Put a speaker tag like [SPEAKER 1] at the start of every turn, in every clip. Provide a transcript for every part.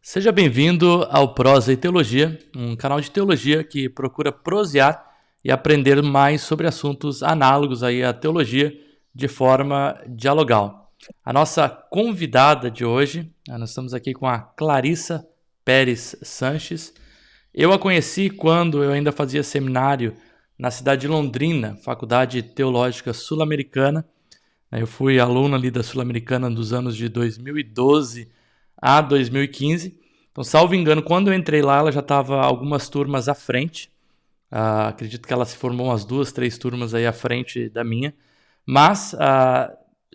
[SPEAKER 1] Seja bem-vindo ao Prosa e Teologia, um canal de teologia que procura prosear e aprender mais sobre assuntos análogos aí à teologia de forma dialogal. A nossa convidada de hoje, nós estamos aqui com a Clarissa Pérez Sanches. Eu a conheci quando eu ainda fazia seminário na cidade de Londrina, Faculdade Teológica Sul-Americana. Eu fui aluno ali da Sul-Americana dos anos de 2012 a 2015. Então, salvo engano, quando eu entrei lá, ela já estava algumas turmas à frente. Acredito que ela se formou umas 2, 3 turmas aí à frente da minha. Mas,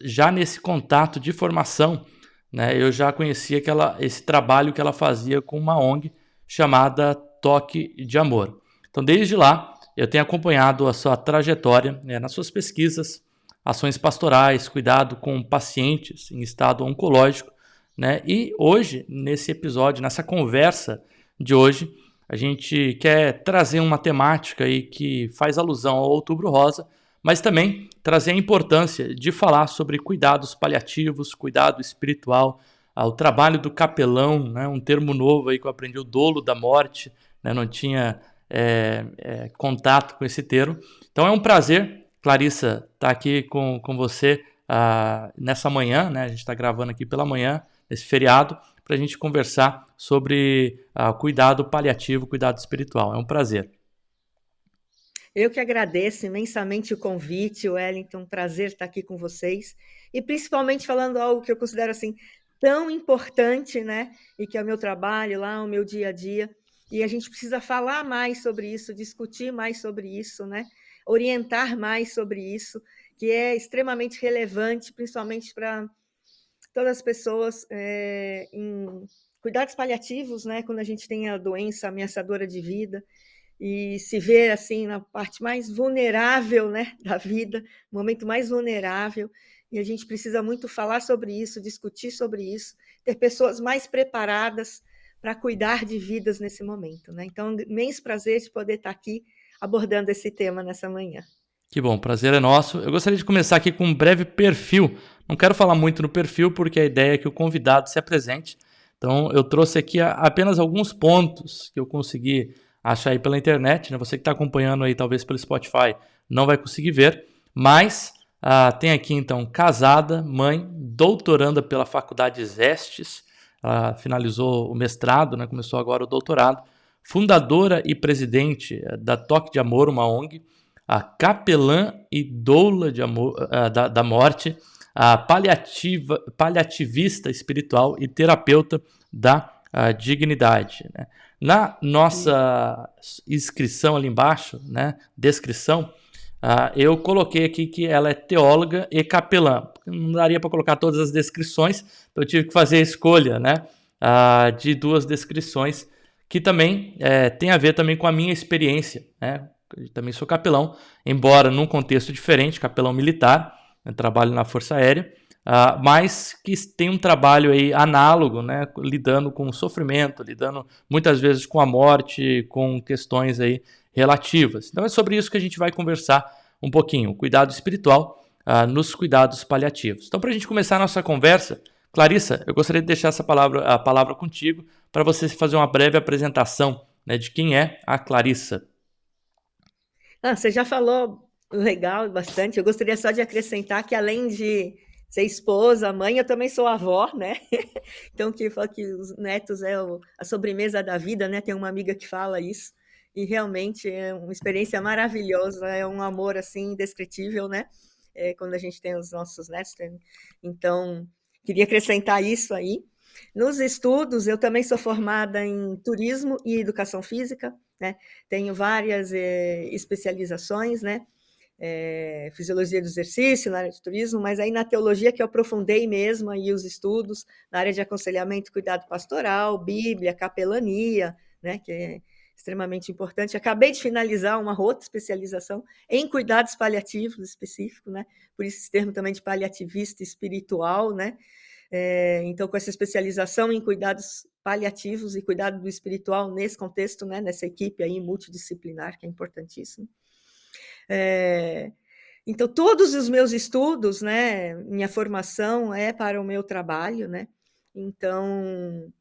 [SPEAKER 1] já nesse contato de formação, né, eu já conhecia esse trabalho que ela fazia com uma ONG chamada Toque de Amor. Então, desde lá, eu tenho acompanhado a sua trajetória, né, nas suas pesquisas, ações pastorais, cuidado com pacientes em estado oncológico, né? E hoje, nesse episódio, nessa conversa de hoje, a gente quer trazer uma temática aí que faz alusão ao Outubro Rosa, mas também trazer a importância de falar sobre cuidados paliativos, cuidado espiritual, o trabalho do capelão, né? Um termo novo aí que eu aprendi, o dolo da morte, né? Não tinha contato com esse termo. Então é um prazer, Clarissa, estar aqui com você nessa manhã, né? A gente está gravando aqui pela manhã, nesse feriado, para a gente conversar sobre cuidado paliativo, cuidado espiritual. É um prazer.
[SPEAKER 2] Eu que agradeço imensamente o convite, Wellington, um prazer estar aqui com vocês, e principalmente falando algo que eu considero assim tão importante, né? E que é o meu trabalho lá, o meu dia a dia, e a gente precisa falar mais sobre isso, discutir mais sobre isso, né? Orientar mais sobre isso, que é extremamente relevante, principalmente para todas as pessoas em cuidados paliativos, né? Quando a gente tem a doença ameaçadora de vida e se ver assim na parte mais vulnerável, né, da vida, no momento mais vulnerável, e a gente precisa muito falar sobre isso, discutir sobre isso, ter pessoas mais preparadas para cuidar de vidas nesse momento, né? Então, imenso prazer de poder estar aqui abordando esse tema nessa manhã.
[SPEAKER 1] Que bom, prazer é nosso. Eu gostaria de começar aqui com um breve perfil. Não quero falar muito no perfil, porque a ideia é que o convidado se apresente. Então, eu trouxe aqui apenas alguns pontos que eu consegui achar aí pela internet, né? Você que está acompanhando aí, talvez pelo Spotify, não vai conseguir ver. Mas tem aqui, então, casada, mãe, doutoranda pela Faculdade Estes. Finalizou o mestrado, né? Começou agora o doutorado. Fundadora e presidente da Toque de Amor, uma ONG, a capelã e doula de amor, da morte, a paliativista espiritual e terapeuta da dignidade. Né? Na nossa inscrição ali embaixo, né, descrição, eu coloquei aqui que ela é teóloga e capelã. Não daria para colocar todas as descrições, então eu tive que fazer a escolha, né, de 2 descrições que também tem a ver também com a minha experiência, né? Eu também sou capelão, embora num contexto diferente, capelão militar, eu trabalho na Força Aérea, mas que tem um trabalho aí análogo, né, lidando com o sofrimento, lidando muitas vezes com a morte, com questões aí relativas. Então é sobre isso que a gente vai conversar um pouquinho, o cuidado espiritual nos cuidados paliativos. Então, para a gente começar a nossa conversa, Clarissa, eu gostaria de deixar a palavra contigo para você fazer uma breve apresentação, né, de quem é a Clarissa.
[SPEAKER 2] Você já falou legal, bastante. Eu gostaria só de acrescentar que, além de ser esposa, mãe, eu também sou avó, né? Então, que fala que os netos é a sobremesa da vida, né? Tem uma amiga que fala isso. E realmente é uma experiência maravilhosa, é um amor assim indescritível, né? Quando a gente tem os nossos netos. Então, queria acrescentar isso aí. Nos estudos, eu também sou formada em turismo e educação física, né? Tenho várias especializações, né? Fisiologia do exercício, na área de turismo, mas aí na teologia que eu aprofundei mesmo aí os estudos, na área de aconselhamento e cuidado pastoral, Bíblia, capelania, né? Que é extremamente importante. Acabei de finalizar uma outra especialização em cuidados paliativos específico, né? Por isso esse termo também de paliativista espiritual, né? Então, com essa especialização em cuidados paliativos e cuidado do espiritual nesse contexto, né, nessa equipe aí multidisciplinar, que é importantíssimo. Então, todos os meus estudos, né, minha formação é para o meu trabalho, né? Então,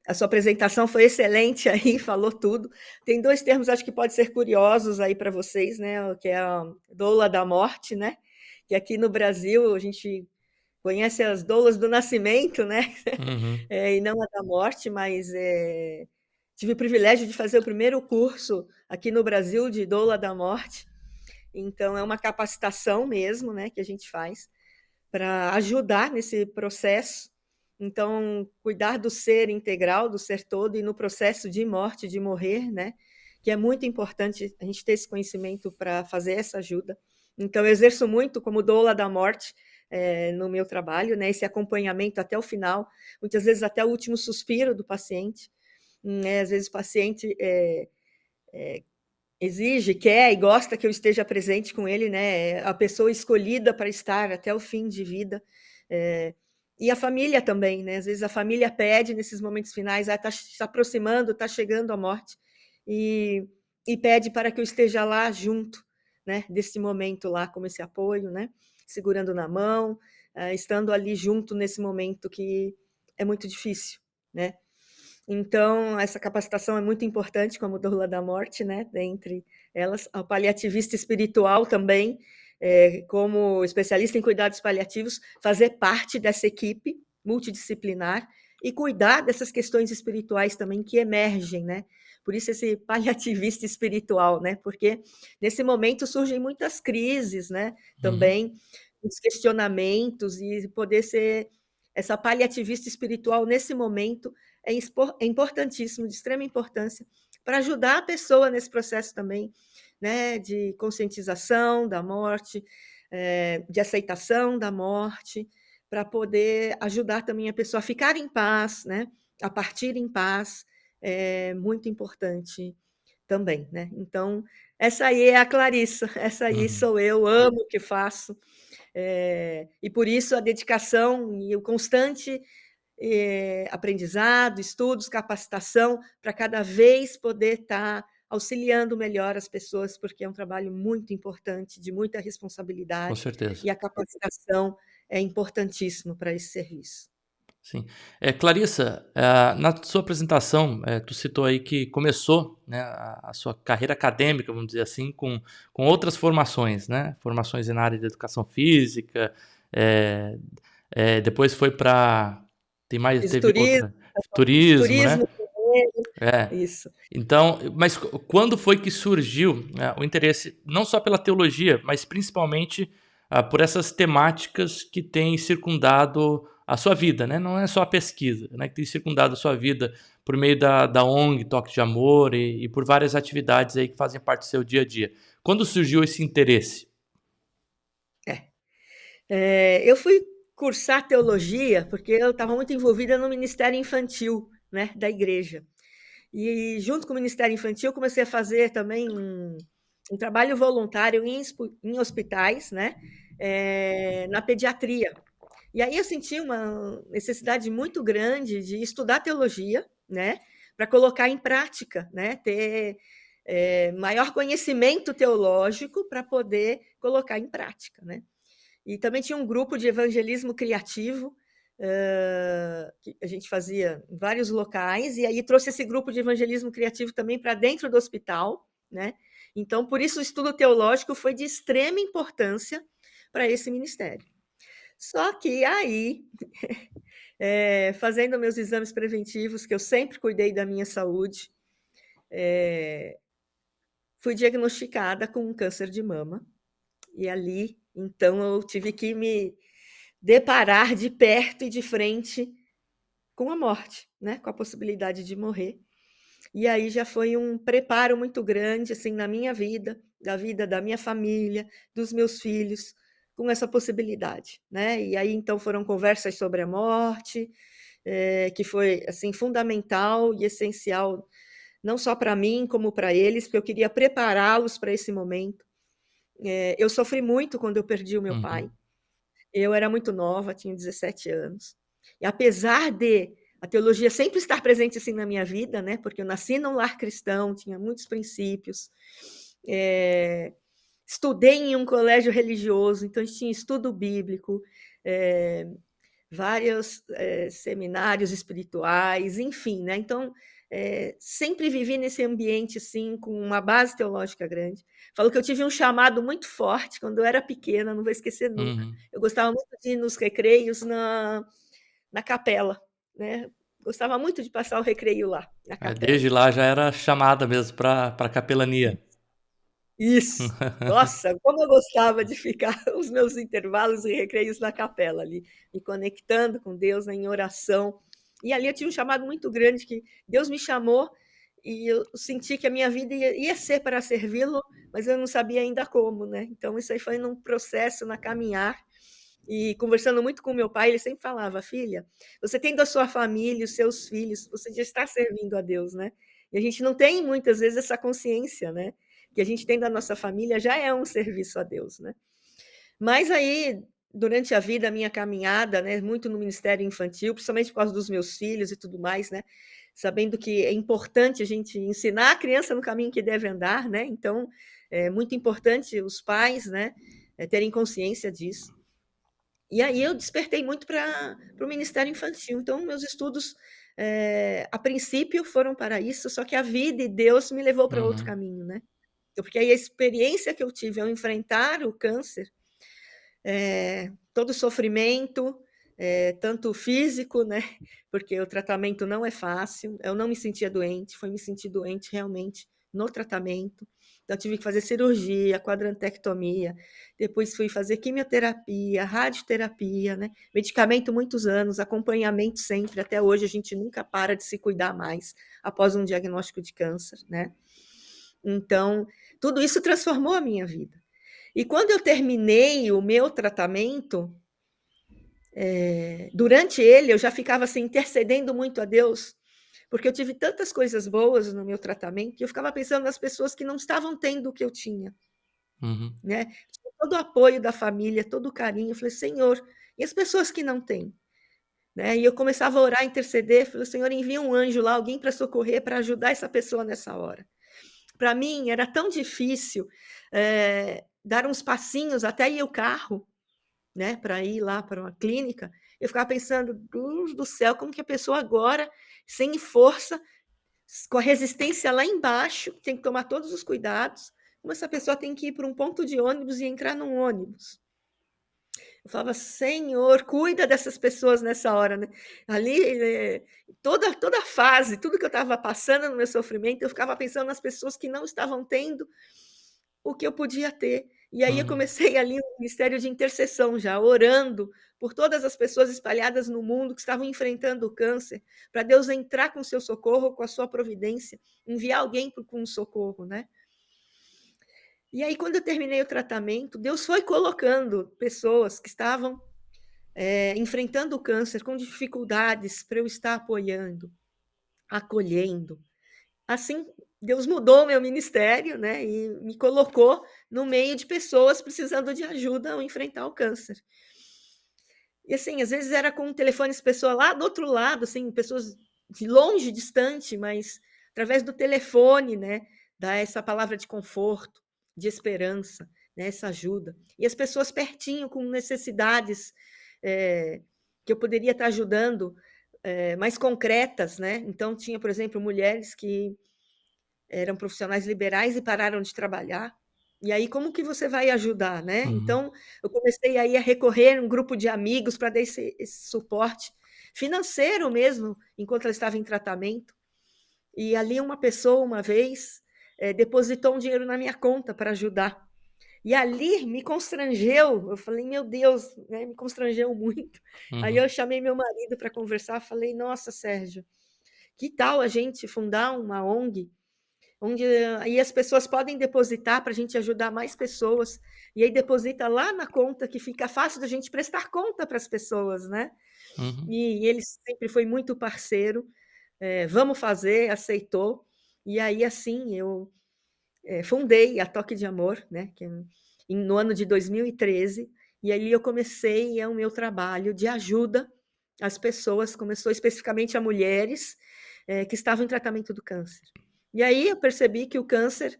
[SPEAKER 2] A sua apresentação foi excelente aí, falou tudo. Tem 2 termos, acho que pode ser curiosos aí para vocês, né, que é a doula da morte, né, que aqui no Brasil a gente conhece as doulas do nascimento, né,
[SPEAKER 1] Uhum.
[SPEAKER 2] e não a da morte, mas, tive o privilégio de fazer o primeiro curso aqui no Brasil de doula da morte, então é uma capacitação mesmo, né, que a gente faz para ajudar nesse processo. Então, cuidar do ser integral, do ser todo, e no processo de morte, de morrer, né? Que é muito importante a gente ter esse conhecimento para fazer essa ajuda. Então, eu exerço muito como doula da morte no meu trabalho, né? Esse acompanhamento até o final, muitas vezes até o último suspiro do paciente. Né? Às vezes o paciente exige, quer e gosta que eu esteja presente com ele, né? A pessoa escolhida para estar até o fim de vida. E a família também, né? Às vezes a família pede nesses momentos finais, está se aproximando, está chegando a morte, e pede para que eu esteja lá junto, né? Desse momento lá, como esse apoio, né? Segurando na mão, estando ali junto nesse momento que é muito difícil, né? Então, essa capacitação é muito importante, como doula da morte, né? Dentre elas, a paliativista espiritual também, como especialista em cuidados paliativos, fazer parte dessa equipe multidisciplinar e cuidar dessas questões espirituais também que emergem, né? Por isso esse paliativista espiritual, né? Porque nesse momento surgem muitas crises, né?
[SPEAKER 1] Uhum.
[SPEAKER 2] Também muitos questionamentos, e poder ser essa paliativista espiritual nesse momento é importantíssimo, de extrema importância, para ajudar a pessoa nesse processo também, né, de conscientização da morte, de aceitação da morte, para poder ajudar também a pessoa a ficar em paz, né, a partir em paz, é muito importante também, né? Então, essa aí é a Clarissa, essa aí
[SPEAKER 1] Uhum.
[SPEAKER 2] sou eu, amo o que faço, e por isso a dedicação e o constante aprendizado, estudos, capacitação, para cada vez poder estar auxiliando melhor as pessoas, porque é um trabalho muito importante, de muita
[SPEAKER 1] Com
[SPEAKER 2] responsabilidade,
[SPEAKER 1] certeza.
[SPEAKER 2] e a capacitação é importantíssimo para esse serviço.
[SPEAKER 1] Sim. Clarissa, na sua apresentação, tu citou aí que começou, né, a sua carreira acadêmica, vamos dizer assim, com outras formações, né? Formações na área de educação física, eh depois foi para
[SPEAKER 2] Fiz
[SPEAKER 1] teve
[SPEAKER 2] turismo,
[SPEAKER 1] outra turismo, né?
[SPEAKER 2] turismo primeiro,
[SPEAKER 1] É.
[SPEAKER 2] isso.
[SPEAKER 1] Então, mas quando foi que surgiu, né, o interesse não só pela teologia, mas principalmente por essas temáticas que têm circundado a sua vida, né? Não é só a pesquisa, né, que tem circundado a sua vida por meio da ONG Toque de Amor e por várias atividades aí que fazem parte do seu dia a dia. Quando surgiu esse interesse?
[SPEAKER 2] Eu fui cursar teologia porque eu estava muito envolvida no ministério infantil, né, da igreja. E junto com o Ministério Infantil, comecei a fazer também um trabalho voluntário em hospitais, né? Na pediatria. E aí eu senti uma necessidade muito grande de estudar teologia, né? Para colocar em prática, né? Ter maior conhecimento teológico para poder colocar em prática, né? E também tinha um grupo de evangelismo criativo, que a gente fazia em vários locais, e aí trouxe esse grupo de evangelismo criativo também para dentro do hospital, né? Então, por isso, o estudo teológico foi de extrema importância para esse ministério. Só que aí, fazendo meus exames preventivos, que eu sempre cuidei da minha saúde, fui diagnosticada com um câncer de mama. E ali, então, eu tive que me deparar de perto e de frente com a morte, né? Com a possibilidade de morrer. E aí já foi um preparo muito grande, assim, na minha vida, da vida da minha família, dos meus filhos, com essa possibilidade, né? E aí então foram conversas sobre a morte, que foi assim fundamental e essencial, não só para mim como para eles, porque eu queria prepará-los para esse momento. Eu sofri muito quando eu perdi o meu pai.
[SPEAKER 1] Uhum.
[SPEAKER 2] Eu era muito nova, tinha 17 anos. E apesar de a teologia sempre estar presente assim na minha vida, né? Porque eu nasci num lar cristão, tinha muitos princípios. Estudei em um colégio religioso, então tinha estudo bíblico. vários seminários espirituais, enfim, né? Então, sempre vivi nesse ambiente, assim, com uma base teológica grande. Falo que eu tive um chamado muito forte quando eu era pequena, não vou esquecer nunca.
[SPEAKER 1] Uhum.
[SPEAKER 2] Eu gostava muito de ir nos recreios na capela, né? Gostava muito de passar o recreio lá, na capela.
[SPEAKER 1] Desde lá já era chamada mesmo para capelania.
[SPEAKER 2] Isso. Nossa, como eu gostava de ficar os meus intervalos e recreios na capela ali, me conectando com Deus, né, em oração. E ali eu tinha um chamado muito grande que Deus me chamou e eu senti que a minha vida ia ser para servi-lo, mas eu não sabia ainda como, né? Então isso aí foi num processo, na caminhar. E conversando muito com meu pai, ele sempre falava: filha, você tendo a sua família, os seus filhos, você já está servindo a Deus, né? E a gente não tem muitas vezes essa consciência, né? Que a gente tem da nossa família já é um serviço a Deus, né? Mas aí, durante a vida, a minha caminhada, né, muito no ministério infantil, principalmente por causa dos meus filhos e tudo mais, né? Sabendo que é importante a gente ensinar a criança no caminho que deve andar, né? Então, é muito importante os pais, né, terem consciência disso. E aí eu despertei muito para o Ministério Infantil. Então, meus estudos, a princípio, foram para isso, só que a vida e Deus me levou para outro
[SPEAKER 1] Uhum.
[SPEAKER 2] caminho, né? Então, porque aí a experiência que eu tive ao enfrentar o câncer, todo o sofrimento, tanto físico, né? Porque o tratamento não é fácil. Eu não me sentia doente, foi me sentir doente realmente no tratamento. Então, eu tive que fazer cirurgia, quadrantectomia, depois fui fazer quimioterapia, radioterapia, né? Medicamento muitos anos, acompanhamento sempre, até hoje a gente nunca para de se cuidar mais após um diagnóstico de câncer, né? Então, tudo isso transformou a minha vida. E quando eu terminei o meu tratamento, durante ele eu já ficava assim intercedendo muito a Deus, porque eu tive tantas coisas boas no meu tratamento que eu ficava pensando nas pessoas que não estavam tendo o que eu tinha,
[SPEAKER 1] Uhum.
[SPEAKER 2] né? Todo o apoio da família, todo o carinho. Eu falei: Senhor, e as pessoas que não têm? Né? E eu começava a orar, interceder, falei: Senhor, envia um anjo lá, alguém para socorrer, para ajudar essa pessoa nessa hora. Para mim era tão difícil dar uns passinhos até ir o carro, né, para ir lá para uma clínica. Eu ficava pensando: Deus do céu, como que a pessoa agora, sem força, com a resistência lá embaixo, tem que tomar todos os cuidados, como essa pessoa tem que ir para um ponto de ônibus e entrar num ônibus. Eu falava: Senhor, cuida dessas pessoas nessa hora, né? Ali, toda a fase, tudo que eu estava passando no meu sofrimento, eu ficava pensando nas pessoas que não estavam tendo o que eu podia ter. E aí eu
[SPEAKER 1] Uhum.
[SPEAKER 2] comecei ali um ministério de intercessão já, orando por todas as pessoas espalhadas no mundo que estavam enfrentando o câncer, para Deus entrar com o seu socorro, com a sua providência, enviar alguém com socorro, né? E aí, quando eu terminei o tratamento, Deus foi colocando pessoas que estavam enfrentando o câncer com dificuldades para eu estar apoiando, acolhendo. Assim, Deus mudou o meu ministério, né? E me colocou no meio de pessoas precisando de ajuda ao enfrentar o câncer. E assim, às vezes era com um telefone de pessoa lá do outro lado, assim, pessoas de longe, distante, mas através do telefone, né? Dar essa palavra de conforto, de esperança, né? Essa ajuda. E as pessoas pertinho, com necessidades que eu poderia estar ajudando, mais concretas, né? Então, tinha, por exemplo, mulheres que eram profissionais liberais e pararam de trabalhar. E aí, como que você vai ajudar, né?
[SPEAKER 1] Uhum.
[SPEAKER 2] Então, eu comecei aí a recorrer a um grupo de amigos para dar esse suporte financeiro mesmo, enquanto ela estava em tratamento. E ali uma pessoa, uma vez, depositou um dinheiro na minha conta para ajudar. E ali me constrangeu, eu falei: meu Deus, né? Me constrangeu muito. Aí
[SPEAKER 1] Uhum.
[SPEAKER 2] eu chamei meu marido para conversar, falei: nossa, Sérgio, que tal a gente fundar uma ONG onde aí as pessoas podem depositar para a gente ajudar mais pessoas, e aí deposita lá na conta, que fica fácil da gente prestar conta para as pessoas, né?
[SPEAKER 1] Uhum.
[SPEAKER 2] E ele sempre foi muito parceiro, vamos fazer, aceitou, e aí assim eu fundei a Toque de Amor, né? Que no ano de 2013, e ali eu comecei o meu trabalho de ajuda às pessoas, começou especificamente a mulheres que estavam em tratamento do câncer. E aí eu percebi que o câncer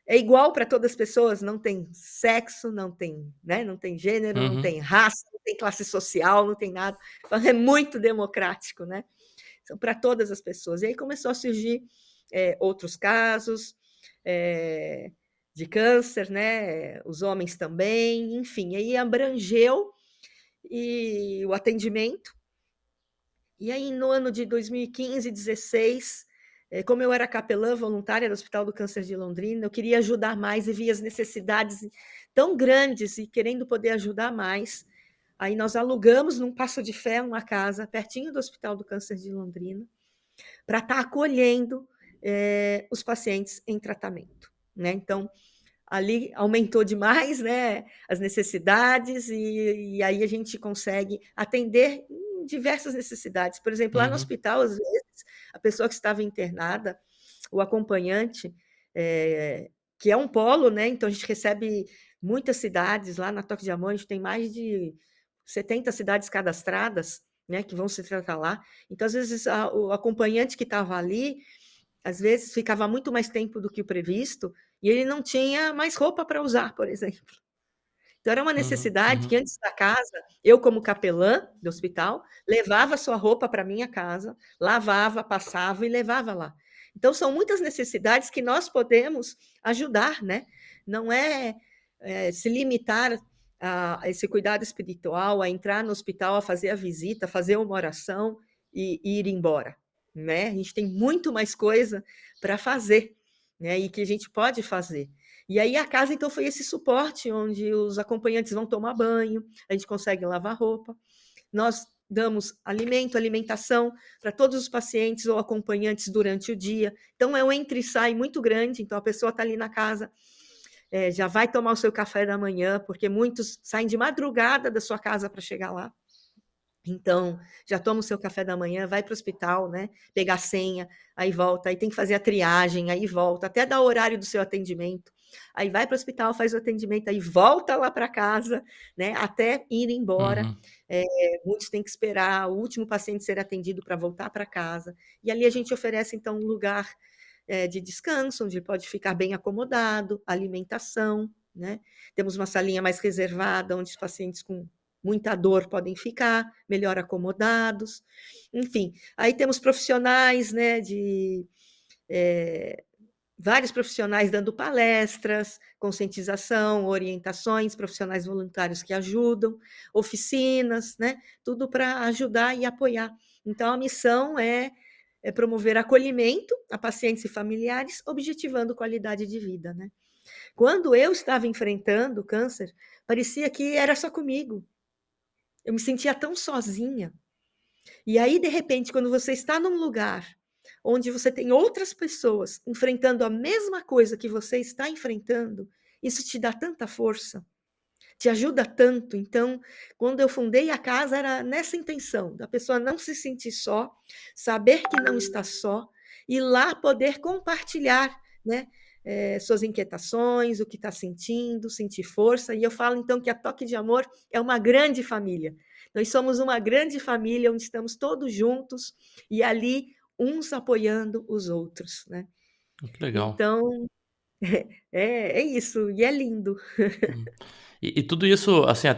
[SPEAKER 2] é igual para todas as pessoas, não tem sexo, não tem, né, não tem gênero, não
[SPEAKER 1] Uhum.
[SPEAKER 2] tem raça, tem classe social, não tem nada. É muito democrático, né? São para todas as pessoas. E aí começou a surgir outros casos de câncer, né? Os homens também, enfim, aí abrangeu e o atendimento. E aí, no ano de 2015, 2016, como eu era capelã voluntária do Hospital do Câncer de Londrina, eu queria ajudar mais e via as necessidades tão grandes e querendo poder ajudar mais. Aí nós alugamos num Passo de Fé uma casa pertinho do Hospital do Câncer de Londrina para estar acolhendo os pacientes em tratamento, né? Então, ali aumentou demais, né, as necessidades e aí a gente consegue atender diversas necessidades. Por exemplo, lá no hospital, às vezes, a pessoa que estava internada, o acompanhante, que é um polo, né? Então a gente recebe muitas cidades lá na Toque de Amor, a gente tem mais de 70 cidades cadastradas, né, que vão se tratar lá. Então, às vezes, o acompanhante que estava ali, às vezes, ficava muito mais tempo do que o previsto e ele não tinha mais roupa para usar, por exemplo. Então, era uma necessidade que, antes da casa, eu, como capelã do hospital, levava sua roupa para minha casa, lavava, passava e levava lá. Então, são muitas necessidades que nós podemos ajudar, né? Não se limitar a esse cuidado espiritual, a entrar no hospital, a fazer a visita, fazer uma oração e ir embora, né? A gente tem muito mais coisa para fazer, né? E que a gente pode fazer. E aí a casa, então, foi esse suporte onde os acompanhantes vão tomar banho, a gente consegue lavar roupa, nós damos alimento, alimentação para todos os pacientes ou acompanhantes durante o dia. Então, é um entra e sai muito grande, então a pessoa está ali na casa, já vai tomar o seu café da manhã, porque muitos saem de madrugada da sua casa para chegar lá. Então, já toma o seu café da manhã, vai para o hospital, né? Pegar a senha, aí volta, aí tem que fazer a triagem, aí volta, até dar o horário do seu atendimento. Aí vai para o hospital, faz o atendimento, aí volta lá para casa, né? Até ir embora. Muitos têm que esperar o último paciente ser atendido para voltar para casa. E ali a gente oferece, então, um lugar de descanso, onde pode ficar bem acomodado, alimentação, né? Temos uma salinha mais reservada, onde os pacientes com muita dor podem ficar melhor acomodados. Enfim, aí temos profissionais, né, vários profissionais dando palestras, conscientização, orientações, profissionais voluntários que ajudam, oficinas, né, tudo para ajudar e apoiar. Então, a missão é promover acolhimento a pacientes e familiares, objetivando qualidade de vida, né? Quando eu estava enfrentando o câncer, parecia que era só comigo. Eu me sentia tão sozinha. E aí, de repente, quando você está num lugar onde você tem outras pessoas enfrentando a mesma coisa que você está enfrentando, isso te dá tanta força, te ajuda tanto. Então, quando eu fundei a casa, era nessa intenção, da pessoa não se sentir só, saber que não está só, e lá poder compartilhar, né, suas inquietações, o que está sentindo, sentir força. E eu falo, então, que a Toque de Amor é uma grande família. Nós somos uma grande família onde estamos todos juntos e ali uns apoiando os outros, né?
[SPEAKER 1] Que legal.
[SPEAKER 2] Então, é isso, e é lindo.
[SPEAKER 1] E tudo isso, assim,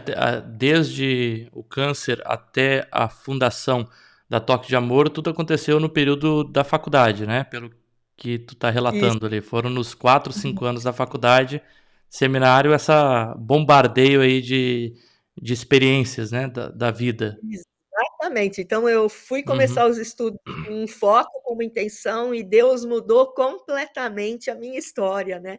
[SPEAKER 1] desde o câncer até a fundação da Toque de Amor, tudo aconteceu no período da faculdade, né? Pelo que tu tá
[SPEAKER 2] Isso.
[SPEAKER 1] relatando ali. Foram nos 4, 5 anos da faculdade, seminário, essa bombardeio aí de experiências, né? Da vida.
[SPEAKER 2] Exatamente. Então, eu fui
[SPEAKER 1] Uhum,
[SPEAKER 2] começar os estudos com um foco, com uma intenção, e Deus mudou completamente a minha história, né?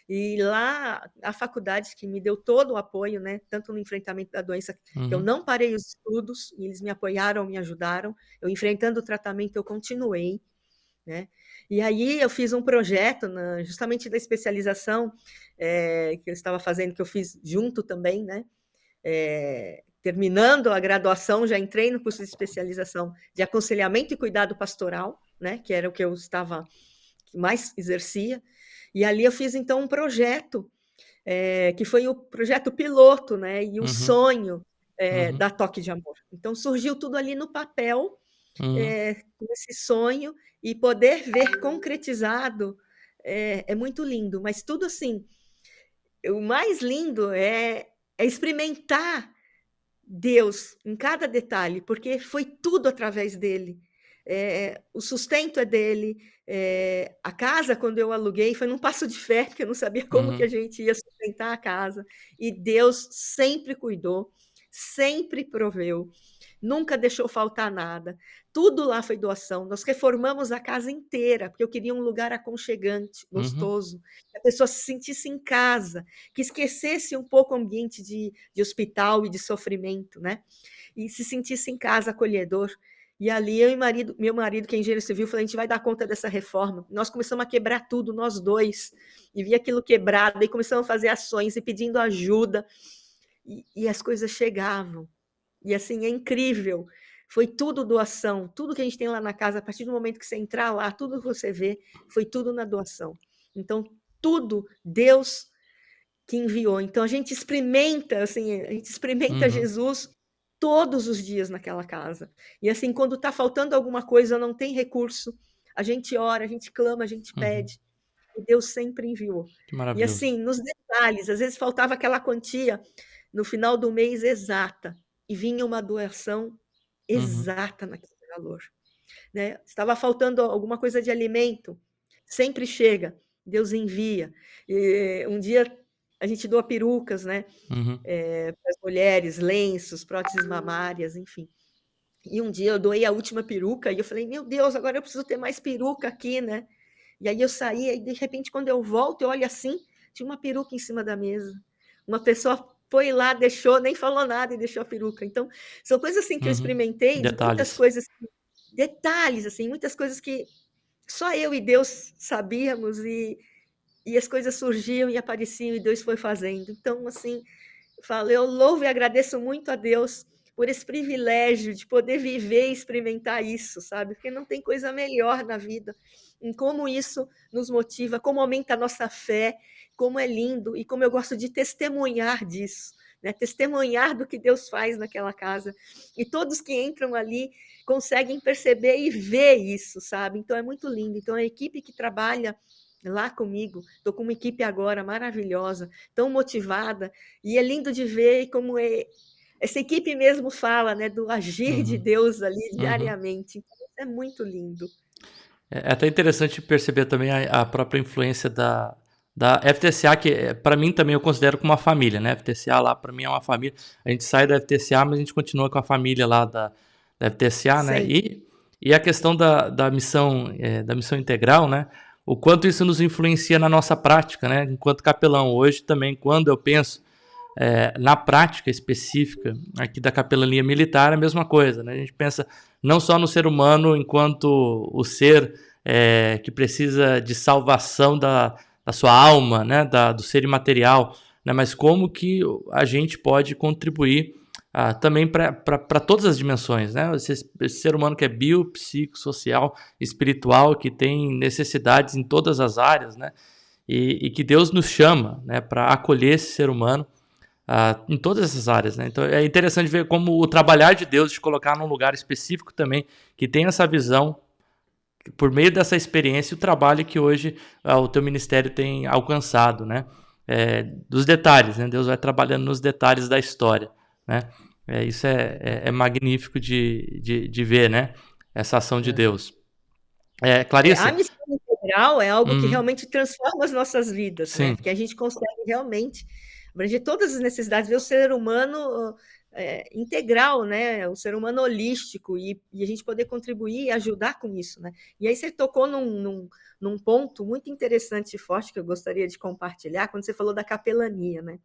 [SPEAKER 2] E lá, a faculdade que me deu todo o apoio, né? Tanto no enfrentamento da doença, que eu
[SPEAKER 1] uhum,
[SPEAKER 2] não parei os estudos, e eles me apoiaram, me ajudaram. Eu enfrentando o tratamento, eu continuei, né? E aí eu fiz um projeto, justamente da especialização que eu estava fazendo, que eu fiz junto também, né? Terminando a graduação, já entrei no curso de especialização de aconselhamento e cuidado pastoral, né, que era o que eu estava que mais exercia, e ali eu fiz então um projeto que foi o projeto piloto, né, e o
[SPEAKER 1] uhum,
[SPEAKER 2] sonho
[SPEAKER 1] uhum,
[SPEAKER 2] da Toque de Amor. Então surgiu tudo ali no papel,
[SPEAKER 1] uhum.
[SPEAKER 2] com esse sonho, e poder ver concretizado é muito lindo, mas tudo assim, o mais lindo é experimentar Deus em cada detalhe, porque foi tudo através dele. O sustento é dele. A casa, quando eu aluguei, foi num passo de fé, porque eu não sabia como que a
[SPEAKER 1] Uhum.
[SPEAKER 2] gente ia sustentar a casa. E Deus sempre cuidou, sempre proveu, nunca deixou faltar nada. Tudo lá foi doação. Nós reformamos a casa inteira, porque eu queria um lugar aconchegante,
[SPEAKER 1] Uhum.
[SPEAKER 2] gostoso, que a pessoa se sentisse em casa, que esquecesse um pouco o ambiente de hospital e de sofrimento, né? E se sentisse em casa, acolhedor. E ali eu e meu marido, que é engenheiro civil, falou: a gente vai dar conta dessa reforma. Nós começamos a quebrar tudo, nós dois, e vi aquilo quebrado, e começamos a fazer ações e pedindo ajuda, e as coisas chegavam. E assim, é incrível. Foi tudo doação, tudo que a gente tem lá na casa, a partir do momento que você entrar lá, tudo que você vê, foi tudo na doação. Então, tudo Deus que enviou. Então a gente experimenta, assim, a gente experimenta
[SPEAKER 1] Uhum.
[SPEAKER 2] Jesus todos os dias naquela casa. E assim, quando está faltando alguma coisa, não tem recurso, a gente ora, a gente clama, a gente
[SPEAKER 1] Uhum.
[SPEAKER 2] pede. E Deus sempre enviou.
[SPEAKER 1] Que
[SPEAKER 2] E
[SPEAKER 1] maravilhoso.
[SPEAKER 2] assim, nos detalhes, às vezes faltava aquela quantia no final do mês exata e vinha uma doação
[SPEAKER 1] Uhum.
[SPEAKER 2] exata naquele valor, né? Estava faltando alguma coisa de alimento, sempre chega, Deus envia. E um dia a gente doa perucas, né?
[SPEAKER 1] Uhum.
[SPEAKER 2] Para as mulheres, lenços, próteses mamárias, enfim. E um dia eu doei a última peruca e eu falei, meu Deus, agora eu preciso ter mais peruca aqui, né? E aí eu saí e de repente quando eu volto, eu olho assim, tinha uma peruca em cima da mesa. Uma pessoa foi lá, deixou, nem falou nada e deixou a peruca. Então, são coisas assim que eu
[SPEAKER 1] Uhum.
[SPEAKER 2] experimentei, de muitas
[SPEAKER 1] Detalhes.
[SPEAKER 2] coisas, detalhes, assim, muitas coisas que só eu e Deus sabíamos e as coisas surgiam e apareciam e Deus foi fazendo. Então, assim, falo, eu louvo e agradeço muito a Deus por esse privilégio de poder viver e experimentar isso, sabe? Porque não tem coisa melhor na vida. Em como isso nos motiva, como aumenta a nossa fé, como é lindo e como eu gosto de testemunhar disso, né? Testemunhar do que Deus faz naquela casa. E todos que entram ali conseguem perceber e ver isso, sabe? Então é muito lindo. Então a equipe que trabalha lá comigo, estou com uma equipe agora maravilhosa, tão motivada, e é lindo de ver como essa equipe mesmo fala, né, do agir de
[SPEAKER 1] Uhum.
[SPEAKER 2] Deus ali
[SPEAKER 1] Uhum.
[SPEAKER 2] diariamente. Então, isso é muito lindo.
[SPEAKER 1] É até interessante perceber também a própria influência da FTCA, que para mim também eu considero como uma família, né? FTCA lá para mim é uma família. A gente sai da FTCA, mas a gente continua com a família lá da FTCA, né?
[SPEAKER 2] Sempre.
[SPEAKER 1] E a questão da missão integral, né? O quanto isso nos influencia na nossa prática, né? Enquanto capelão hoje também, quando eu penso na prática específica aqui da capelania militar, é a mesma coisa, né? A gente pensa não só no ser humano enquanto o ser que precisa de salvação da sua alma, né? Do ser imaterial, né? Mas como que a gente pode contribuir também para todas as dimensões, né? Esse ser humano que é bio, psico, social, espiritual, que tem necessidades em todas as áreas, né? E que Deus nos chama, né, para acolher esse ser humano em todas essas áreas, né? Então é interessante ver como o trabalhar de Deus te colocar num lugar específico também, que tem essa visão, por meio dessa experiência, o trabalho que hoje o teu ministério tem alcançado, né? Dos detalhes, né? Deus vai trabalhando nos detalhes da história, né? Isso é magnífico de ver, né? Essa ação de
[SPEAKER 2] É.
[SPEAKER 1] Deus.
[SPEAKER 2] A
[SPEAKER 1] Clarissa?
[SPEAKER 2] missão integral é algo que
[SPEAKER 1] Uhum.
[SPEAKER 2] realmente transforma as nossas vidas, né?
[SPEAKER 1] Sim.
[SPEAKER 2] Porque a gente consegue realmente abranger todas as necessidades, ver o ser humano integral, né? O ser humano holístico e a gente poder contribuir e ajudar com isso, né? E aí você tocou num ponto muito interessante e forte que eu gostaria de compartilhar, quando você falou da capelania, né?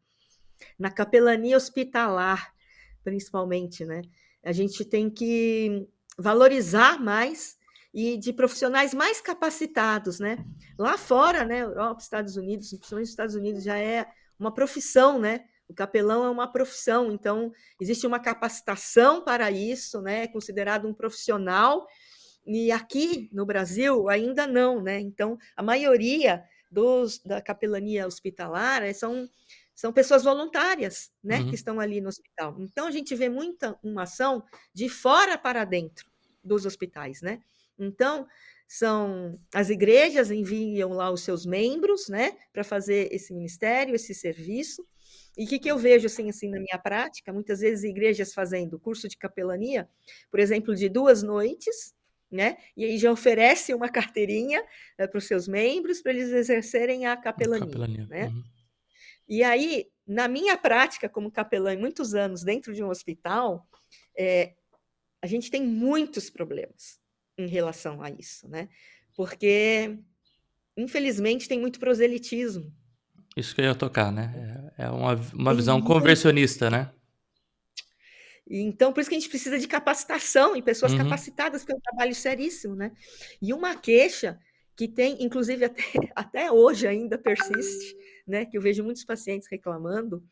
[SPEAKER 2] Na capelania hospitalar, principalmente, né? A gente tem que valorizar mais e de profissionais mais capacitados, né? Lá fora, né, Europa, Estados Unidos, principalmente os Estados Unidos, já é uma profissão, né? O capelão é uma profissão, então existe uma capacitação para isso, né? É considerado um profissional. E aqui no Brasil ainda não, né? Então a maioria da capelania hospitalar são pessoas voluntárias, né, que
[SPEAKER 1] Uhum.
[SPEAKER 2] estão ali no hospital. Então a gente vê muita uma ação de fora para dentro dos hospitais, né? Então são as igrejas enviam lá os seus membros, né, para fazer esse ministério, esse serviço. E o que eu vejo assim na minha prática? Muitas vezes igrejas fazendo curso de capelania, por exemplo, de 2 noites, né? E aí já oferece uma carteirinha para os seus membros para eles exercerem a capelania,
[SPEAKER 1] Capelania.
[SPEAKER 2] né? E aí, na minha prática como capelã, muitos anos dentro de um hospital, a gente tem muitos problemas em relação a isso, né? Porque, infelizmente, tem muito proselitismo.
[SPEAKER 1] Isso que eu ia tocar, né? É uma
[SPEAKER 2] Tem
[SPEAKER 1] visão
[SPEAKER 2] muito.
[SPEAKER 1] conversionista, né?
[SPEAKER 2] Então, por isso que a gente precisa de capacitação e pessoas capacitadas, porque é um trabalho seríssimo, né? E uma queixa que tem, inclusive até hoje ainda persiste, né? Que eu vejo muitos pacientes reclamando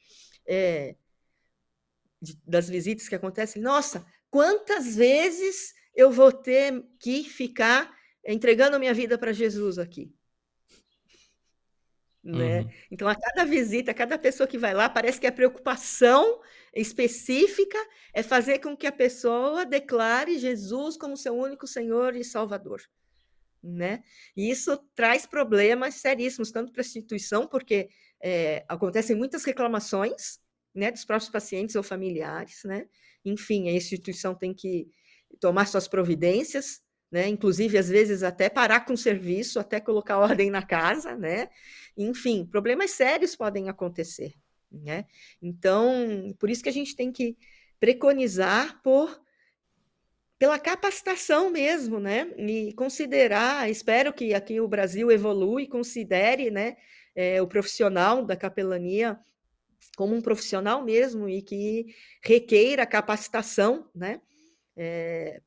[SPEAKER 2] das visitas que acontecem. Nossa, quantas vezes eu vou ter que ficar entregando a minha vida para Jesus aqui? Né? Então, a cada visita, a cada pessoa que vai lá, parece que a preocupação específica é fazer com que a pessoa declare Jesus como seu único Senhor e Salvador. Né? E isso traz problemas seríssimos, tanto para a instituição, porque acontecem muitas reclamações, né, dos próprios pacientes ou familiares, né? Enfim, a instituição tem que tomar suas providências, né? Inclusive, às vezes, até parar com o serviço, até colocar ordem na casa, né? Enfim, problemas sérios podem acontecer, né? Então, por isso que a gente tem que preconizar pela capacitação mesmo, né? E considerar, espero que aqui o Brasil evolua e considere, né, o profissional da capelania como um profissional mesmo e que requeira capacitação, né,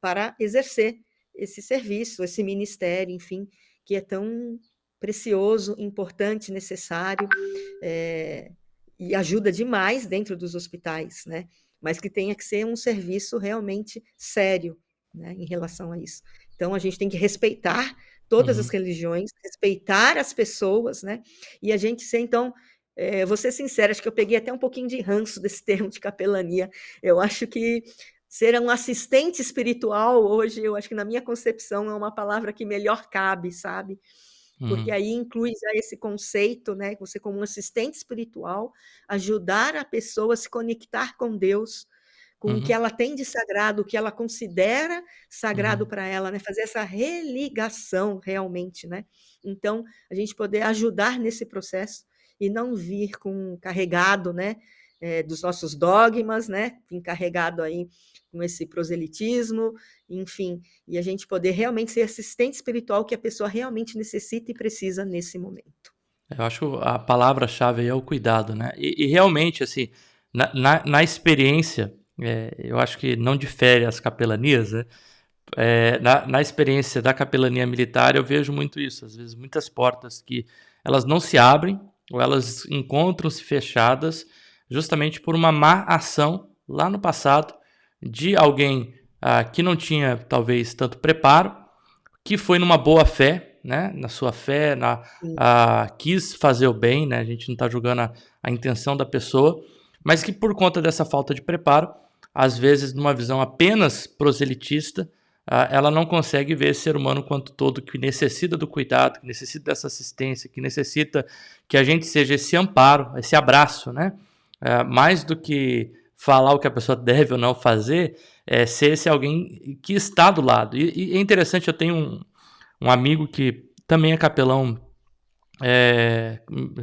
[SPEAKER 2] para exercer esse serviço, esse ministério, enfim, que é tão precioso, importante, necessário, e ajuda demais dentro dos hospitais, né? Mas que tenha que ser um serviço realmente sério, né, em relação a isso. Então, a gente tem que respeitar todas as religiões, respeitar as pessoas, né? E a gente ser, então, vou ser sincera, acho que eu peguei até um pouquinho de ranço desse termo de capelania. Eu acho que ser um assistente espiritual hoje, eu acho que na minha concepção é uma palavra que melhor cabe, sabe? Porque aí inclui já esse conceito, né? Você como um assistente espiritual, ajudar a pessoa a se conectar com Deus, com o que ela tem de sagrado, o que ela considera sagrado para ela, né? Fazer essa religação realmente, né? Então, a gente poder ajudar nesse processo e não vir carregado, né? Dos nossos dogmas, né? Encarregado aí com esse proselitismo, enfim, e a gente poder realmente ser assistente espiritual que a pessoa realmente necessita e precisa nesse momento.
[SPEAKER 1] Eu acho que a palavra-chave aí é o cuidado, né? E realmente, assim, na experiência, eu acho que não difere as capelanias, né? Na experiência da capelania militar, eu vejo muito isso. Às vezes, muitas portas que elas não se abrem ou elas encontram-se fechadas justamente por uma má ação lá no passado de alguém que não tinha, talvez, tanto preparo, que foi numa boa fé, né? Na sua fé, quis fazer o bem, né? A gente não está julgando a intenção da pessoa, mas que por conta dessa falta de preparo, às vezes numa visão apenas proselitista, ela não consegue ver esse ser humano quanto todo que necessita do cuidado, que necessita dessa assistência, que necessita que a gente seja esse amparo, esse abraço, né? Mais do que falar o que a pessoa deve ou não fazer, ser esse alguém que está do lado. E é interessante, eu tenho um amigo que também é capelão,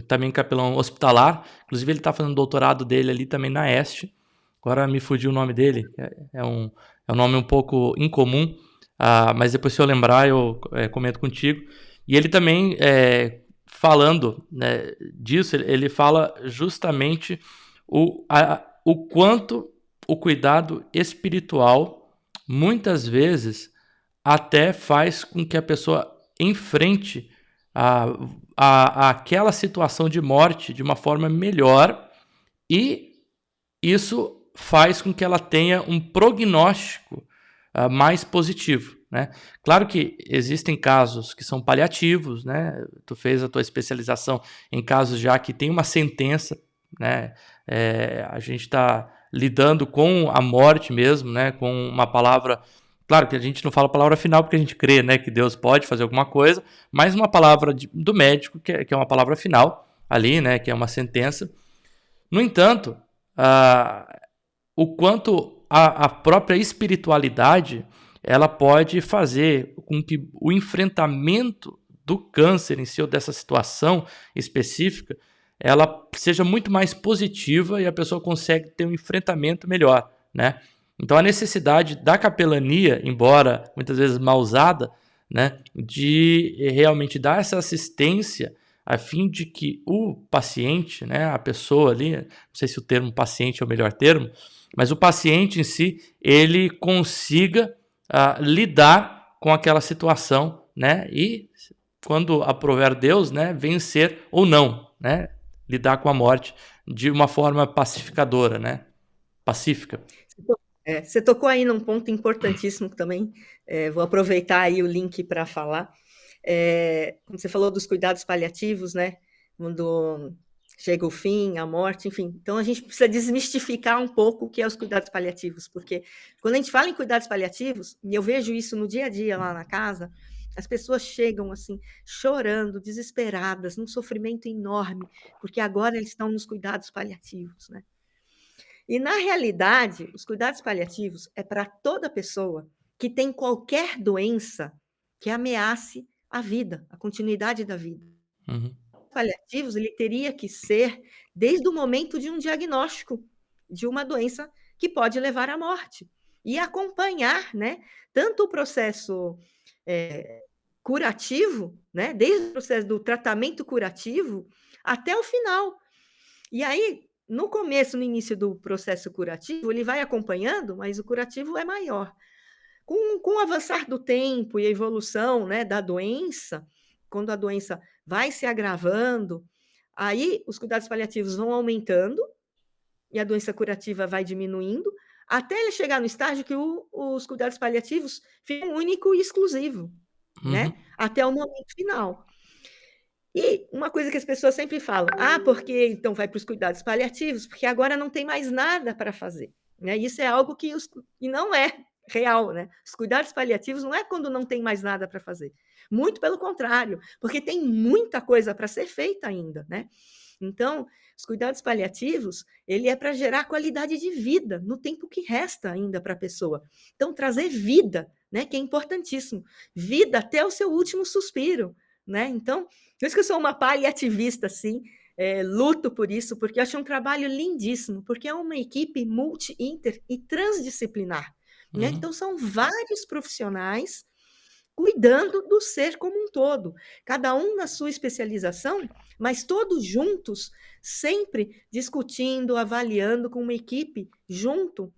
[SPEAKER 1] também capelão hospitalar, inclusive ele está fazendo doutorado dele ali também na Este. Agora me fugiu o nome dele, é um nome um pouco incomum, mas depois se eu lembrar eu comento contigo. E ele também, falando, né, disso, ele fala justamente o quanto o cuidado espiritual muitas vezes até faz com que a pessoa enfrente aquela situação de morte de uma forma melhor, e isso faz com que ela tenha um prognóstico mais positivo, né? Claro que existem casos que são paliativos, né? Tu fez a tua especialização em casos já que tem uma sentença, né? A gente está lidando com a morte mesmo, né? Com uma palavra. Claro que a gente não fala a palavra final porque a gente crê, né, que Deus pode fazer alguma coisa, mas uma palavra do médico que é uma palavra final ali, né? Que é uma sentença. No entanto, ah, o quanto a própria espiritualidade ela pode fazer com que o enfrentamento do câncer em si ou dessa situação específica ela seja muito mais positiva e a pessoa consegue ter um enfrentamento melhor, né? Então a necessidade da capelania, embora muitas vezes mal usada, né, de realmente dar essa assistência a fim de que o paciente, né, a pessoa ali, não sei se o termo paciente é o melhor termo, mas o paciente em si, ele consiga lidar com aquela situação, né, e quando aprover Deus, né, vencer ou não, né, lidar com a morte de uma forma pacificadora, né, pacífica.
[SPEAKER 2] Você tocou aí num ponto importantíssimo também, vou aproveitar aí o link para falar. Como você falou dos cuidados paliativos, né? Quando chega o fim, a morte, enfim. Então a gente precisa desmistificar um pouco o que é os cuidados paliativos, porque quando a gente fala em cuidados paliativos, e eu vejo isso no dia a dia lá na casa, as pessoas chegam assim, chorando, desesperadas, num sofrimento enorme, porque agora eles estão nos cuidados paliativos, né? E, na realidade, os cuidados paliativos é para toda pessoa que tem qualquer doença que ameace a vida, a continuidade da vida.
[SPEAKER 1] Uhum.
[SPEAKER 2] Paliativos, ele teria que ser desde o momento de um diagnóstico de uma doença que pode levar à morte. E acompanhar, né, tanto o processo curativo, né, desde o processo do tratamento curativo até o final. E aí, no começo, no início do processo curativo, ele vai acompanhando, mas o curativo é maior. Com o avançar do tempo e a evolução, né, da doença, quando a doença vai se agravando, aí os cuidados paliativos vão aumentando e a doença curativa vai diminuindo, até ele chegar no estágio que os cuidados paliativos ficam único e exclusivo,
[SPEAKER 1] Uhum.
[SPEAKER 2] né, até o momento final. E uma coisa que as pessoas sempre falam: ah, porque então vai para os cuidados paliativos, porque agora não tem mais nada para fazer. Né? Isso é algo que não é real. Né? Os cuidados paliativos não é quando não tem mais nada para fazer. Muito pelo contrário, porque tem muita coisa para ser feita ainda. Né? Então, os cuidados paliativos, ele é para gerar qualidade de vida no tempo que resta ainda para a pessoa. Então, trazer vida, né, que é importantíssimo. Vida até o seu último suspiro. Né? Então, por isso que eu sou uma paliativista, assim, luto por isso, porque eu acho um trabalho lindíssimo, porque é uma equipe multi, inter e transdisciplinar. Né? Então, são vários profissionais cuidando do ser como um todo, cada um na sua especialização, mas todos juntos, sempre discutindo, avaliando com uma equipe junto,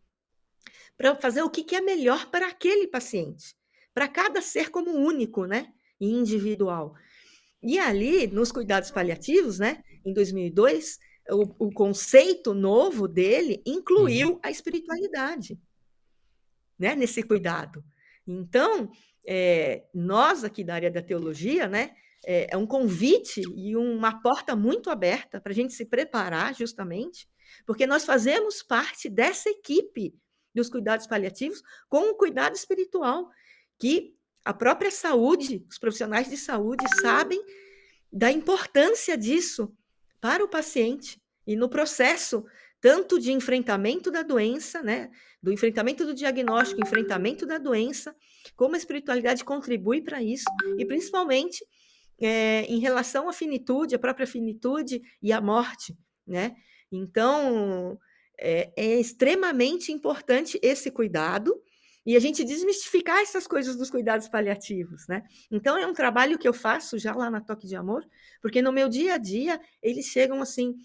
[SPEAKER 2] para fazer o que é melhor para aquele paciente, para cada ser como único, né? E individual. E ali, nos cuidados paliativos, né, em 2002, o conceito novo dele incluiu a espiritualidade, né, nesse cuidado. Então, nós aqui da área da teologia, né, é um convite e uma porta muito aberta para a gente se preparar justamente, porque nós fazemos parte dessa equipe dos cuidados paliativos com o cuidado espiritual, que a própria saúde, os profissionais de saúde sabem da importância disso para o paciente e no processo tanto de enfrentamento da doença, né, do enfrentamento do diagnóstico, enfrentamento da doença, como a espiritualidade contribui para isso, e principalmente em relação à finitude, a própria finitude e à morte, né? Então, é extremamente importante esse cuidado, e a gente desmistificar essas coisas dos cuidados paliativos, né? Então, é um trabalho que eu faço já lá na Toque de Amor, porque no meu dia a dia, eles chegam assim,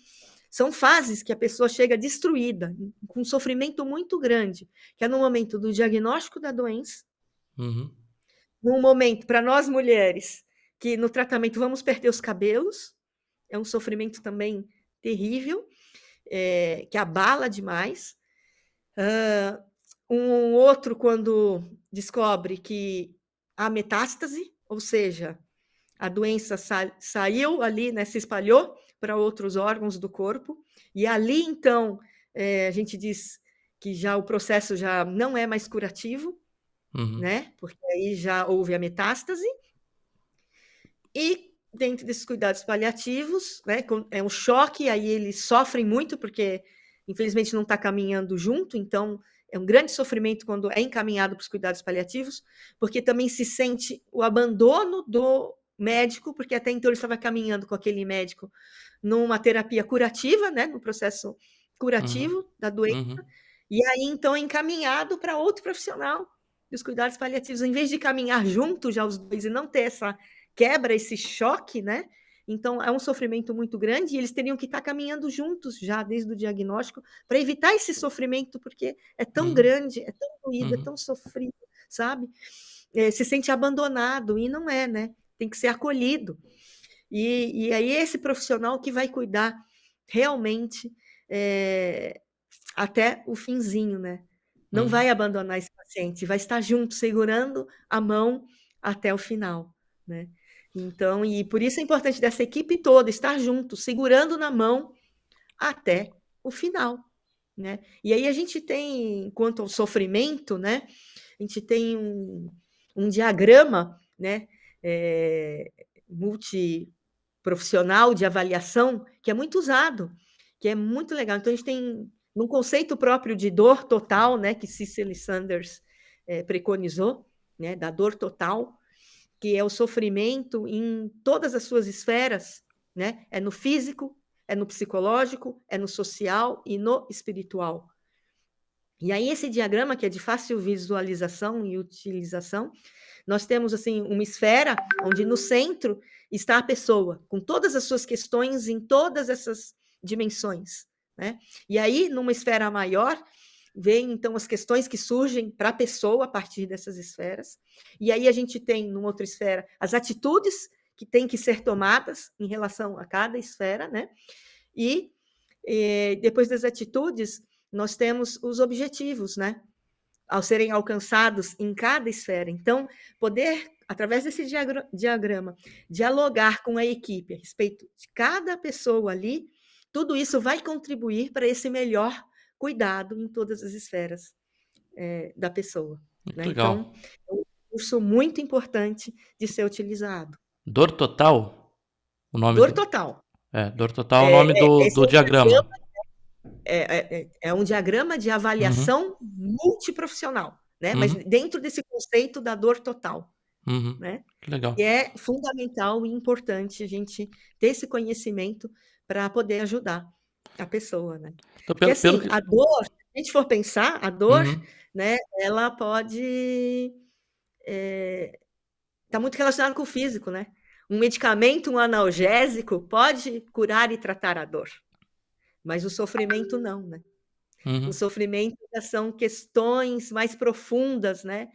[SPEAKER 2] são fases que a pessoa chega destruída, com um sofrimento muito grande, que é no momento do diagnóstico da doença, num momento, para nós mulheres, que no tratamento vamos perder os cabelos, é um sofrimento também terrível, que abala demais. Um outro, quando descobre que há metástase, ou seja, a doença saiu ali, né, se espalhou para outros órgãos do corpo, e ali, então, a gente diz que já o processo já não é mais curativo, né, porque aí já houve a metástase, e dentro desses cuidados paliativos, né, é um choque, aí eles sofrem muito, porque infelizmente não está caminhando junto, então é um grande sofrimento quando é encaminhado para os cuidados paliativos, porque também se sente o abandono do médico, porque até então ele estava caminhando com aquele médico numa terapia curativa, né, no processo
[SPEAKER 1] Uhum.
[SPEAKER 2] curativo da doença,
[SPEAKER 1] Uhum.
[SPEAKER 2] e aí então é encaminhado para outro profissional dos cuidados paliativos, em vez de caminhar juntos já os dois e não ter essa quebra, esse choque, né? Então é um sofrimento muito grande e eles teriam que estar caminhando juntos já desde o diagnóstico para evitar esse sofrimento, porque é tão
[SPEAKER 1] Uhum.
[SPEAKER 2] grande, é tão doído, é
[SPEAKER 1] Uhum.
[SPEAKER 2] tão sofrido, sabe? Se sente abandonado e não é, né? Tem que ser acolhido. E aí esse profissional que vai cuidar realmente até o finzinho, né? Não
[SPEAKER 1] Uhum.
[SPEAKER 2] vai abandonar esse paciente, vai estar junto, segurando a mão até o final, né? Então, e por isso é importante dessa equipe toda estar junto, segurando na mão até o final, né? E aí a gente tem, quanto ao sofrimento, né? A gente tem um diagrama, né? Multiprofissional de avaliação que é muito usado, que é muito legal. Então a gente tem num conceito próprio de dor total, né? Que Cicely Sanders preconizou, né? Da dor total, que é o sofrimento em todas as suas esferas, né? É no físico, é no psicológico, é no social e no espiritual. E aí esse diagrama, que é de fácil visualização e utilização, nós temos assim uma esfera onde no centro está a pessoa, com todas as suas questões em todas essas dimensões, né? E aí, numa esfera maior, vem então as questões que surgem para a pessoa a partir dessas esferas. E aí a gente tem, numa outra esfera, as atitudes que têm que ser tomadas em relação a cada esfera, né? E depois das atitudes, nós temos os objetivos, né? Ao serem alcançados em cada esfera. Então, poder, através desse diagrama, dialogar com a equipe a respeito de cada pessoa ali, tudo isso vai contribuir para esse melhor cuidado em todas as esferas da pessoa.
[SPEAKER 1] Muito
[SPEAKER 2] Né? Então,
[SPEAKER 1] legal.
[SPEAKER 2] é um curso muito importante de ser utilizado.
[SPEAKER 1] Dor Total? O nome
[SPEAKER 2] Dor
[SPEAKER 1] do...
[SPEAKER 2] total.
[SPEAKER 1] Dor Total é o nome
[SPEAKER 2] Esse
[SPEAKER 1] do diagrama.
[SPEAKER 2] é um diagrama de
[SPEAKER 1] Uhum.
[SPEAKER 2] avaliação multiprofissional, né? Mas
[SPEAKER 1] Uhum.
[SPEAKER 2] dentro desse conceito da dor total,
[SPEAKER 1] Uhum.
[SPEAKER 2] né?
[SPEAKER 1] Que legal.
[SPEAKER 2] E é fundamental e importante a gente ter esse conhecimento para poder ajudar a pessoa, né?
[SPEAKER 1] Então,
[SPEAKER 2] Porque
[SPEAKER 1] pelo
[SPEAKER 2] assim,
[SPEAKER 1] que...
[SPEAKER 2] a dor, se a gente for pensar, a dor,
[SPEAKER 1] Uhum.
[SPEAKER 2] né, ela pode tá muito relacionada com o físico, né? Um medicamento, um analgésico pode curar e tratar a dor, mas o sofrimento não, né? O
[SPEAKER 1] Uhum.
[SPEAKER 2] sofrimento já são questões mais profundas, né,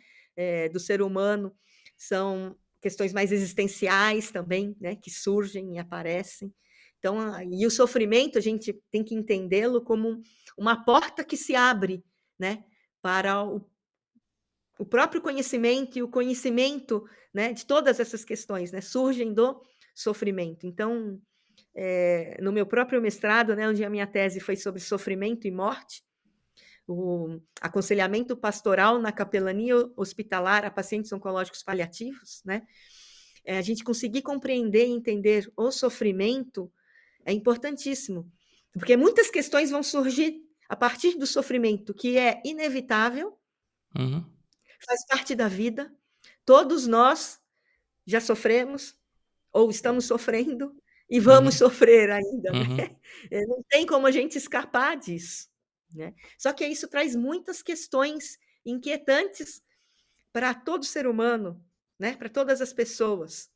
[SPEAKER 2] do ser humano, são questões mais existenciais também, né, que surgem e aparecem. Então, e o sofrimento a gente tem que entendê-lo como uma porta que se abre, né, para o próprio conhecimento e o conhecimento, né, de todas essas questões, né, surgem do sofrimento. Então, no meu próprio mestrado, né, onde a minha tese foi sobre sofrimento e morte, o aconselhamento pastoral na capelania hospitalar a pacientes oncológicos paliativos, né? A gente conseguir compreender e entender o sofrimento é importantíssimo, porque muitas questões vão surgir a partir do sofrimento, que é inevitável,
[SPEAKER 1] Uhum.
[SPEAKER 2] faz parte da vida, todos nós já sofremos ou estamos sofrendo e vamos
[SPEAKER 1] Uhum.
[SPEAKER 2] sofrer ainda, né?
[SPEAKER 1] Uhum.
[SPEAKER 2] Não tem como a gente escapar disso, né? Só que isso traz muitas questões inquietantes para todo ser humano, né? Para todas as pessoas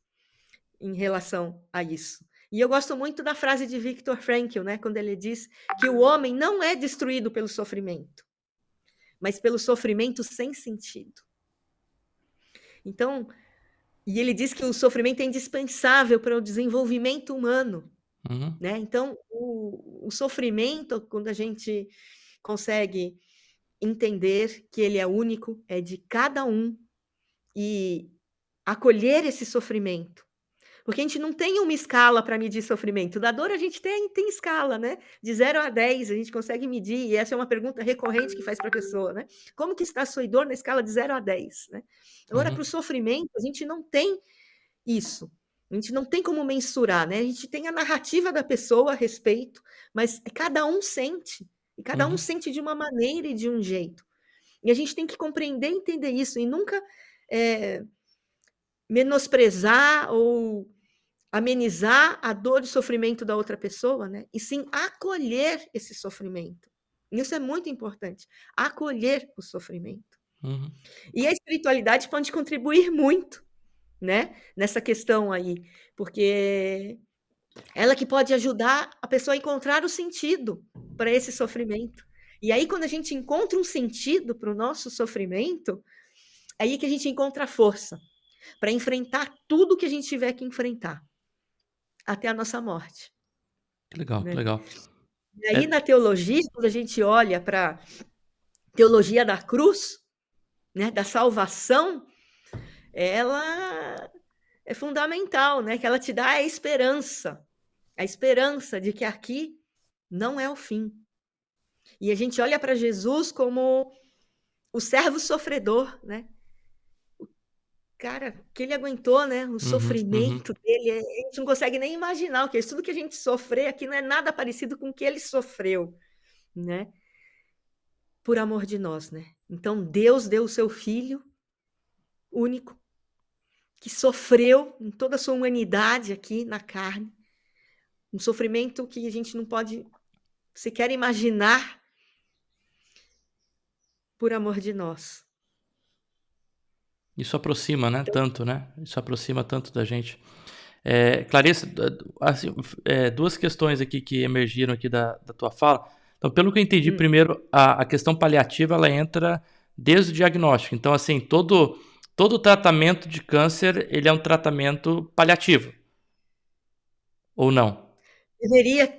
[SPEAKER 2] em relação a isso. E eu gosto muito da frase de Viktor Frankl, né? Quando ele diz que o homem não é destruído pelo sofrimento, mas pelo sofrimento sem sentido. Então, e ele diz que o sofrimento é indispensável para o desenvolvimento humano.
[SPEAKER 1] Uhum.
[SPEAKER 2] Né? Então, o sofrimento, quando a gente consegue entender que ele é único, é de cada um, e acolher esse sofrimento. Porque a gente não tem uma escala para medir sofrimento. Da dor a gente tem escala, né? De 0 a 10 a gente consegue medir, e essa é uma pergunta recorrente que faz para a pessoa, né? Como que está a sua dor na escala de 0 a 10? Né? Agora, para o
[SPEAKER 1] Uhum.
[SPEAKER 2] sofrimento, a gente não tem isso. A gente não tem como mensurar, né? A gente tem a narrativa da pessoa a respeito, mas cada um sente, e cada um
[SPEAKER 1] Uhum.
[SPEAKER 2] sente de uma maneira e de um jeito. E a gente tem que compreender e entender isso, e nunca menosprezar ou amenizar a dor e o sofrimento da outra pessoa, né? E sim acolher esse sofrimento. Isso é muito importante, acolher o sofrimento.
[SPEAKER 1] Uhum.
[SPEAKER 2] E a espiritualidade pode contribuir muito, né, nessa questão aí, porque ela que pode ajudar a pessoa a encontrar o sentido para esse sofrimento. E aí, quando a gente encontra um sentido para o nosso sofrimento, é aí que a gente encontra a força para enfrentar tudo que a gente tiver que enfrentar, até a nossa morte,
[SPEAKER 1] Que legal, que
[SPEAKER 2] né?
[SPEAKER 1] legal.
[SPEAKER 2] E
[SPEAKER 1] É,
[SPEAKER 2] aí, na teologia, quando a gente olha para teologia da cruz, né, da salvação, ela é fundamental, né? Que ela te dá a esperança de que aqui não é o fim. E a gente olha para Jesus como o servo sofredor, né? O cara que ele aguentou, né? O
[SPEAKER 1] uhum, uhum.
[SPEAKER 2] sofrimento dele, a gente não consegue nem imaginar o que é isso. Tudo que a gente sofrer aqui não é nada parecido com o que ele sofreu, né? Por amor de nós, né? Então Deus deu o seu filho único que sofreu em toda a sua humanidade aqui na carne, um sofrimento que a gente não pode sequer imaginar por amor de nós.
[SPEAKER 1] Isso aproxima, né?
[SPEAKER 2] Então,
[SPEAKER 1] Tanto, né? Isso aproxima tanto da gente. Clarissa, assim, duas questões aqui que emergiram aqui da tua fala. Então, pelo que eu entendi, primeiro, a questão paliativa ela entra desde o diagnóstico. Então, assim, todo tratamento de câncer ele é um tratamento paliativo, ou não?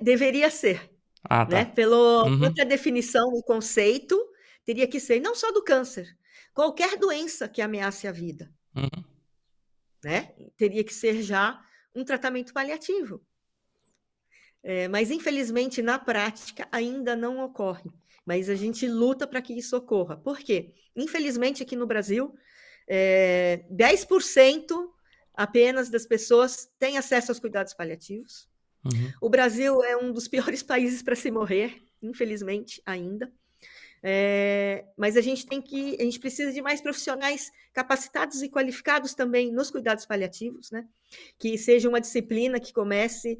[SPEAKER 2] deveria ser,
[SPEAKER 1] Ah,
[SPEAKER 2] né?
[SPEAKER 1] tá.
[SPEAKER 2] Pela
[SPEAKER 1] Uhum,
[SPEAKER 2] própria definição e conceito, teria que ser não só do câncer, qualquer doença que ameace a vida,
[SPEAKER 1] uhum.
[SPEAKER 2] né? Teria que ser já um tratamento paliativo. Mas, infelizmente, na prática, ainda não ocorre. Mas a gente luta para que isso ocorra. Por quê? Infelizmente, aqui no Brasil, 10% apenas das pessoas têm acesso aos cuidados paliativos.
[SPEAKER 1] Uhum.
[SPEAKER 2] O Brasil é um dos piores países para se morrer, infelizmente, ainda. Mas a gente precisa de mais profissionais capacitados e qualificados também nos cuidados paliativos, né? Que seja uma disciplina que comece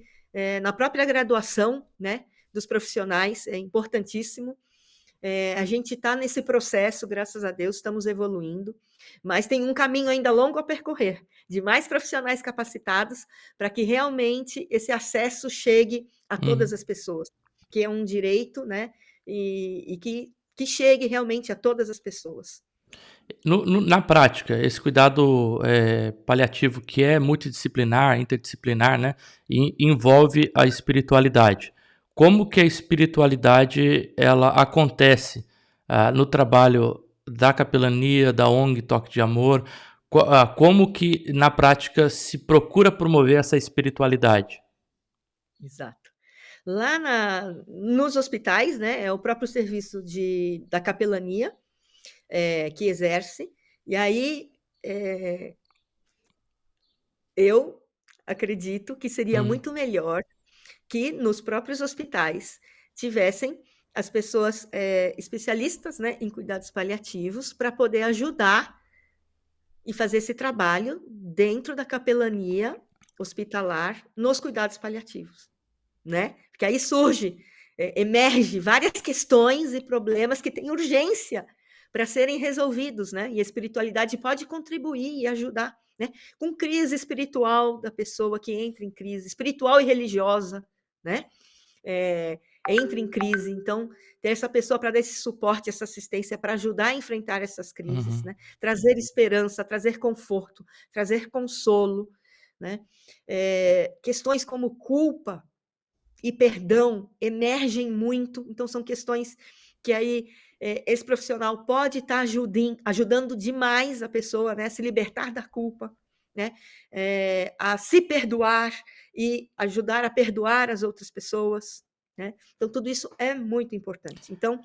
[SPEAKER 2] na própria graduação, né, dos profissionais, é importantíssimo. A gente está nesse processo, graças a Deus, estamos evoluindo, mas tem um caminho ainda longo a percorrer, de mais profissionais capacitados, para que realmente esse acesso chegue a todas
[SPEAKER 1] Uhum.
[SPEAKER 2] as pessoas, que é um direito, né? E que chegue realmente a todas as pessoas.
[SPEAKER 1] Na prática, esse cuidado paliativo que é multidisciplinar, interdisciplinar, né, envolve a espiritualidade. Como que a espiritualidade ela acontece no trabalho da capelania, da ONG Toque de Amor? Como que na prática se procura promover essa espiritualidade?
[SPEAKER 2] Exato. Lá nos hospitais, né, é o próprio serviço da capelania que exerce, e aí eu acredito que seria
[SPEAKER 1] Hum,
[SPEAKER 2] muito melhor que nos próprios hospitais tivessem as pessoas especialistas, né, em cuidados paliativos para poder ajudar e fazer esse trabalho dentro da capelania hospitalar nos cuidados paliativos, né? Porque aí emerge várias questões e problemas que têm urgência para serem resolvidos, né? E a espiritualidade pode contribuir e ajudar, né? Com crise espiritual da pessoa que entra em crise espiritual e religiosa, né? Entra em crise, então ter essa pessoa para dar esse suporte, essa assistência para ajudar a enfrentar essas crises,
[SPEAKER 1] uhum,
[SPEAKER 2] né? Trazer esperança, trazer conforto, trazer consolo, né? Questões como culpa e perdão emergem muito, então são questões que aí esse profissional pode estar ajudando demais a pessoa, né, a se libertar da culpa, né, a se perdoar e ajudar a perdoar as outras pessoas, né? Então tudo isso é muito importante. Então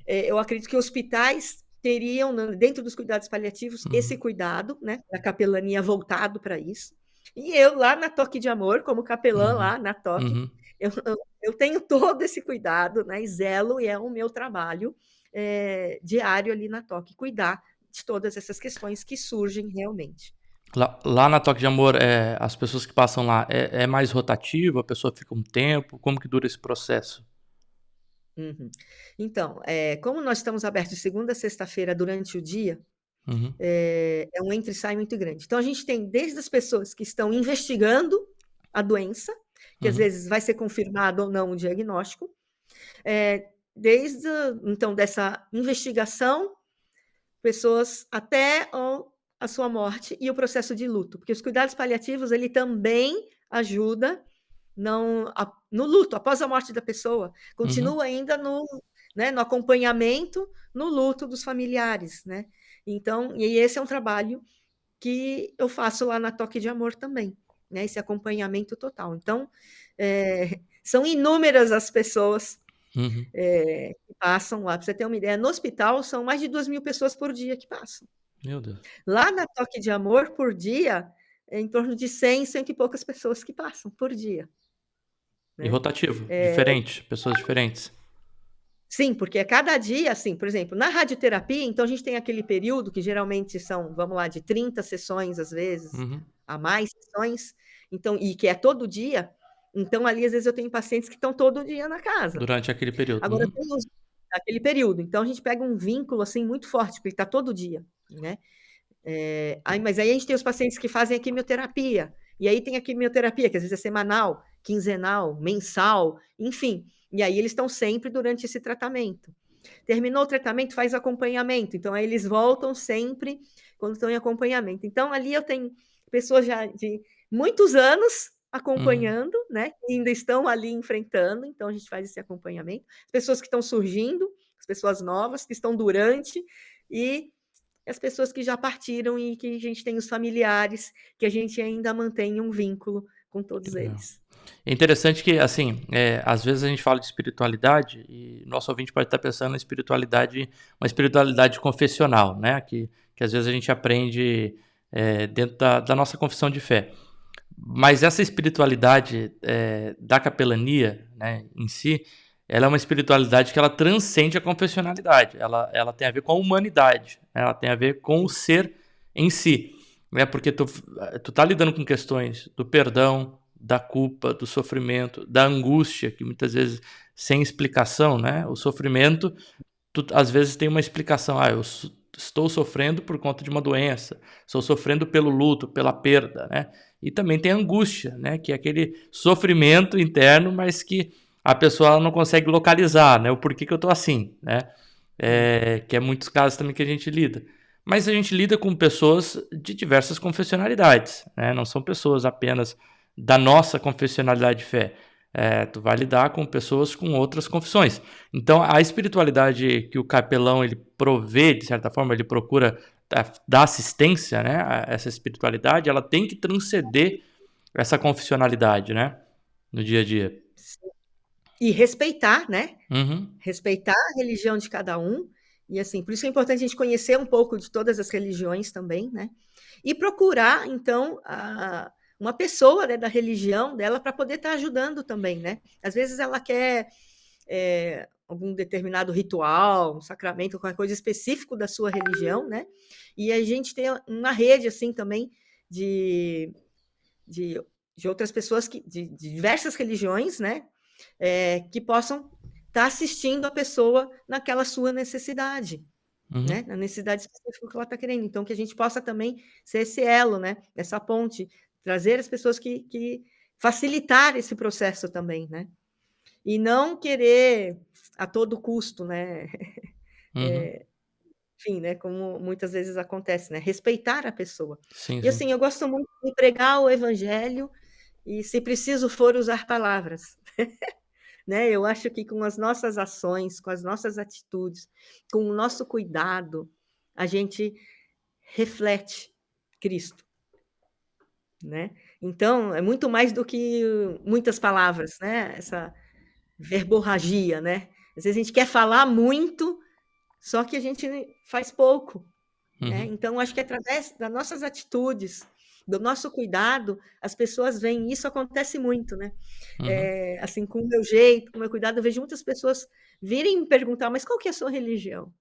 [SPEAKER 2] eu acredito que hospitais teriam dentro dos cuidados paliativos esse
[SPEAKER 1] uhum,
[SPEAKER 2] cuidado, né, da capelania voltado para isso. E eu lá na Toque de Amor, como capelã
[SPEAKER 1] Uhum.
[SPEAKER 2] lá na Toque,
[SPEAKER 1] Uhum.
[SPEAKER 2] eu tenho todo esse cuidado, né, e zelo, e é o meu trabalho diário ali na Toque, cuidar de todas essas questões que surgem realmente.
[SPEAKER 1] Lá na Toque de Amor, as pessoas que passam lá, é mais rotativo? A pessoa fica um tempo? Como que dura esse processo?
[SPEAKER 2] Uhum. Então, como nós estamos abertos de segunda a sexta-feira durante o dia,
[SPEAKER 1] Uhum.
[SPEAKER 2] é um entra e sai muito grande. Então, a gente tem desde as pessoas que estão investigando a doença, que às
[SPEAKER 1] Uhum.
[SPEAKER 2] vezes vai ser confirmado ou não o diagnóstico, desde então dessa investigação, pessoas até a sua morte e o processo de luto, porque os cuidados paliativos ele também ajuda no luto, após a morte da pessoa,
[SPEAKER 1] Uhum.
[SPEAKER 2] continua ainda no acompanhamento, no luto dos familiares, né? Então, e esse é um trabalho que eu faço lá na Toque de Amor também, né? Esse acompanhamento total. Então, são inúmeras as pessoas
[SPEAKER 1] Uhum.
[SPEAKER 2] que passam lá. Para você ter uma ideia, no hospital são mais de 2.000 pessoas por dia que passam.
[SPEAKER 1] Meu Deus.
[SPEAKER 2] Lá na Toque de Amor, por dia, é em torno de 100, cento e poucas pessoas que passam por dia.
[SPEAKER 1] E
[SPEAKER 2] Né?
[SPEAKER 1] rotativo, diferente, pessoas diferentes.
[SPEAKER 2] Sim, porque a cada dia, assim, por exemplo, na radioterapia, então a gente tem aquele período que geralmente são, vamos lá, de 30 sessões, às vezes,
[SPEAKER 1] Uhum.
[SPEAKER 2] a mais sessões, então, e que é todo dia, então ali às vezes eu tenho pacientes que estão todo dia na casa.
[SPEAKER 1] Durante aquele período.
[SPEAKER 2] Agora
[SPEAKER 1] Uhum.
[SPEAKER 2] tem aquele período, então a gente pega um vínculo assim muito forte, porque ele está todo dia, né? Mas aí a gente tem os pacientes que fazem a quimioterapia, e aí tem a quimioterapia, que às vezes é semanal, quinzenal, mensal, enfim. E aí eles estão sempre durante esse tratamento. Terminou o tratamento, faz acompanhamento. Então, aí eles voltam sempre quando estão em acompanhamento. Então, ali eu tenho pessoas já de muitos anos
[SPEAKER 1] Uhum.
[SPEAKER 2] acompanhando, né? Que ainda estão ali enfrentando. Então, a gente faz esse acompanhamento. As pessoas que estão surgindo, as pessoas novas que estão durante e as pessoas que já partiram e que a gente tem os familiares, que a gente ainda mantém um vínculo com
[SPEAKER 1] Que
[SPEAKER 2] todos
[SPEAKER 1] legal.
[SPEAKER 2] eles.
[SPEAKER 1] É interessante que, assim, às vezes a gente fala de espiritualidade e nosso ouvinte pode estar pensando em espiritualidade, uma espiritualidade confessional, né? Que às vezes a gente aprende dentro da nossa confissão de fé. Mas essa espiritualidade da capelania, né, em si, ela é uma espiritualidade que ela transcende a confessionalidade. Ela tem a ver com a humanidade, né? Ela tem a ver com o
[SPEAKER 2] Sim.
[SPEAKER 1] ser em si, né? Porque tu tá lidando com questões do perdão, da culpa, do sofrimento, da angústia, que muitas vezes sem explicação, né? O sofrimento, às vezes tem uma explicação. Eu estou sofrendo por conta de uma doença, estou sofrendo pelo luto, pela perda, né? E também tem a angústia, né? Que é aquele sofrimento interno, mas que a pessoa não consegue localizar, né? O porquê que eu tô assim, né? Que é muitos casos também que a gente lida. Mas a gente lida com pessoas de diversas confessionalidades, né? Não são pessoas apenas da nossa confessionalidade de fé. Tu vai lidar com pessoas com outras confissões. Então, a espiritualidade que o capelão ele provê, de certa forma, ele procura dar assistência, né, a essa espiritualidade, ela tem que transcender essa confessionalidade, né, no dia a dia.
[SPEAKER 2] E respeitar, né?
[SPEAKER 1] Uhum.
[SPEAKER 2] Respeitar a religião de cada um. E assim, por isso é importante a gente conhecer um pouco de todas as religiões também, né? E procurar, então, uma pessoa, né, da religião dela para poder estar ajudando também, né? Às vezes ela quer algum determinado ritual, um sacramento, qualquer coisa específico da sua religião, né? E a gente tem uma rede assim também de, de, de outras pessoas de diversas religiões, né? Que possam estar assistindo a pessoa naquela sua necessidade,
[SPEAKER 1] Uhum.
[SPEAKER 2] né? Na necessidade específica que ela está querendo. Então, que a gente possa também ser esse elo, né? Essa ponte, trazer as pessoas que facilitar esse processo também, né? E não querer a todo custo, né?
[SPEAKER 1] Uhum.
[SPEAKER 2] Enfim, né? Como muitas vezes acontece, né? Respeitar a pessoa.
[SPEAKER 1] Sim,
[SPEAKER 2] E
[SPEAKER 1] sim.
[SPEAKER 2] assim, eu gosto muito de pregar o evangelho e, se preciso for, usar palavras. Né? Eu acho que com as nossas ações, com as nossas atitudes, com o nosso cuidado, a gente reflete Cristo, né? Então, é muito mais do que muitas palavras, né? Essa verborragia, né? Às vezes a gente quer falar muito, só que a gente faz pouco, né?
[SPEAKER 1] Uhum.
[SPEAKER 2] Então, acho que através das nossas atitudes, Do nosso cuidado, as pessoas veem, isso acontece muito, né?
[SPEAKER 1] Uhum.
[SPEAKER 2] Assim, com o meu jeito, com o meu cuidado, eu vejo muitas pessoas virem me perguntar, mas qual que é a sua religião?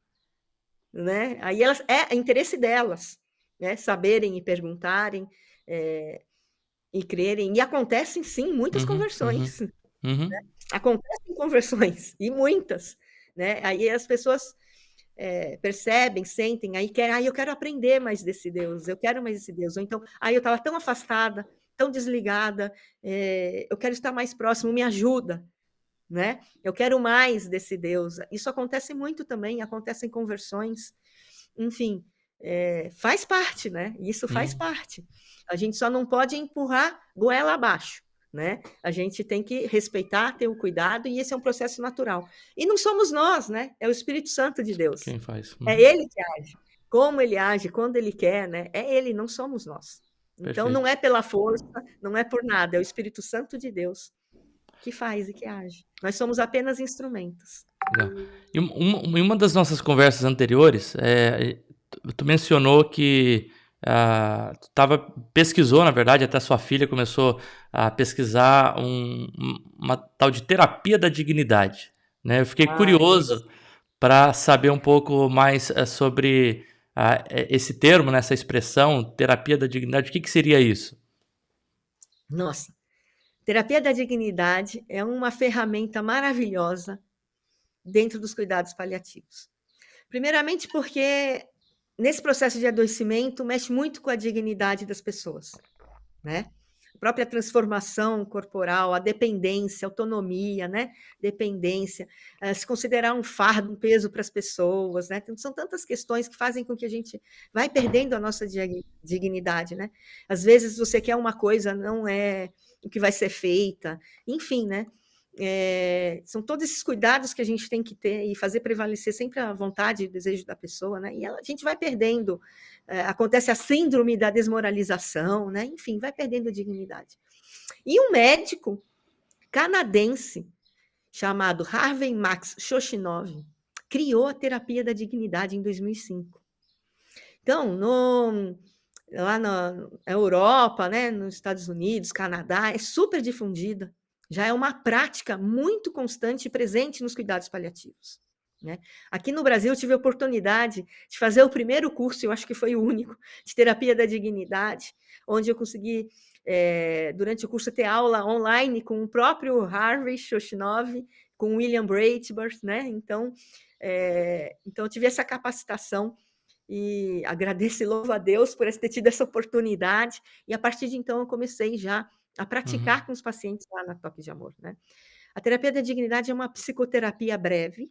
[SPEAKER 2] Né? Aí é interesse delas, né? Saberem e perguntarem, e crerem. E acontecem, sim, muitas
[SPEAKER 1] Uhum. Uhum.
[SPEAKER 2] conversões.
[SPEAKER 1] Uhum.
[SPEAKER 2] Acontecem conversões, e muitas. Né? Aí as pessoas percebem, sentem, aí querem, eu quero aprender mais desse Deus, eu quero mais desse Deus. Ou então, eu estava tão afastada, tão desligada, eu quero estar mais próximo, me ajuda. Né? Eu quero mais desse Deus. Isso acontece muito também, acontecem conversões. Enfim, faz parte, né? Isso faz
[SPEAKER 1] Uhum.
[SPEAKER 2] parte. A gente só não pode empurrar goela abaixo, né? A gente tem que respeitar, ter o cuidado, e esse é um processo natural. E não somos nós, né? É o Espírito Santo de Deus.
[SPEAKER 1] Quem faz?
[SPEAKER 2] É
[SPEAKER 1] Uhum.
[SPEAKER 2] ele que age. Como ele age, quando ele quer, né? É ele, não somos nós. Então, não
[SPEAKER 1] Perfeito.
[SPEAKER 2] é pela força, não é por nada, é o Espírito Santo de Deus que faz e que age. Nós somos apenas instrumentos.
[SPEAKER 1] Legal. Em uma das nossas conversas anteriores, tu mencionou que pesquisou, na verdade, até sua filha começou a pesquisar uma tal de terapia da dignidade, né? Eu fiquei
[SPEAKER 2] Ai, bem
[SPEAKER 1] curioso para saber um pouco mais sobre esse termo, né, essa expressão, terapia da dignidade. O que seria isso?
[SPEAKER 2] Nossa, terapia da dignidade é uma ferramenta maravilhosa dentro dos cuidados paliativos. Primeiramente porque nesse processo de adoecimento mexe muito com a dignidade das pessoas, né? A própria transformação corporal, a dependência, a autonomia, né? Dependência, se considerar um fardo, um peso para as pessoas, né? Então, são tantas questões que fazem com que a gente vai perdendo a nossa dignidade, né? Às vezes você quer uma coisa, não é o que vai ser feita, enfim, né? São todos esses cuidados que a gente tem que ter e fazer prevalecer sempre a vontade e o desejo da pessoa, né? E a gente vai perdendo, acontece a síndrome da desmoralização, né? Enfim, vai perdendo a dignidade. E um médico canadense chamado Harvey Max Shoshinov criou a terapia da dignidade em 2005. Então, lá na Europa, né, nos Estados Unidos, Canadá, é super difundida. Já é uma prática muito constante e presente nos cuidados paliativos. Né? Aqui no Brasil, eu tive a oportunidade de fazer o primeiro curso, eu acho que foi o único, de terapia da dignidade, onde eu consegui, durante o curso, ter aula online com o próprio Harvey Shoshinov, com William Breitbart, né? Então, eu tive essa capacitação e agradeço e louvo a Deus por ter tido essa oportunidade, e a partir de então eu comecei já a
[SPEAKER 1] Uhum.
[SPEAKER 2] praticar com os pacientes lá na Toque de Amor, né? A terapia da dignidade é uma psicoterapia breve,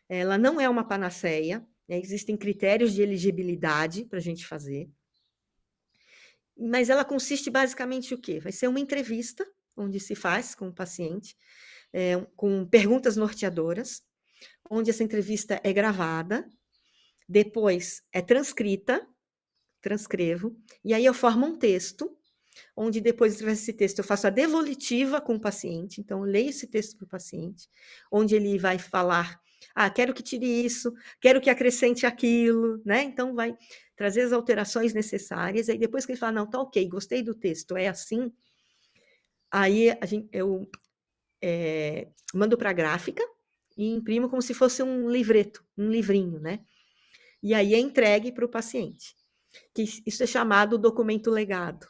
[SPEAKER 2] ela não é uma panaceia, né? Existem critérios de elegibilidade para a gente fazer, mas ela consiste basicamente o quê? Vai ser uma entrevista, onde se faz com o paciente, com perguntas norteadoras, onde essa entrevista é gravada, depois é transcrevo, e aí eu formo um texto, onde depois desse texto eu faço a devolutiva com o paciente, então eu leio esse texto para o paciente, onde ele vai falar, quero que tire isso, quero que acrescente aquilo, né? Então vai trazer as alterações necessárias, aí depois que ele fala, não, tá ok, gostei do texto, é assim, aí eu mando para a gráfica e imprimo como se fosse um livreto, um livrinho, né? E aí é entregue para o paciente, que isso é chamado documento legado.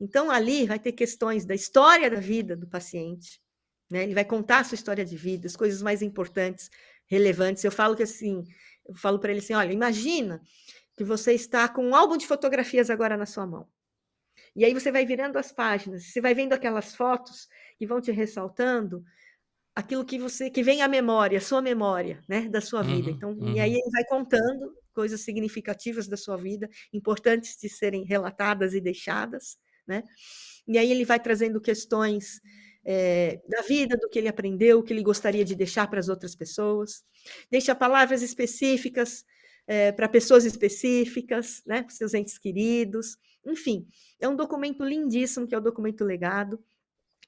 [SPEAKER 2] Então, ali vai ter questões da história da vida do paciente, né? Ele vai contar a sua história de vida, as coisas mais importantes, relevantes. Eu falo para ele assim, olha, imagina que você está com um álbum de fotografias agora na sua mão. E aí você vai virando as páginas, você vai vendo aquelas fotos que vão te ressaltando aquilo que vem à memória, a sua memória, né, da sua vida.
[SPEAKER 1] Uhum.
[SPEAKER 2] Então, e aí
[SPEAKER 1] Uhum.
[SPEAKER 2] ele vai contando coisas significativas da sua vida, importantes de serem relatadas e deixadas, né? E aí ele vai trazendo questões da vida, do que ele aprendeu, o que ele gostaria de deixar para as outras pessoas. Deixa palavras específicas para pessoas específicas, né, para seus entes queridos. Enfim, é um documento lindíssimo, que é o documento legado.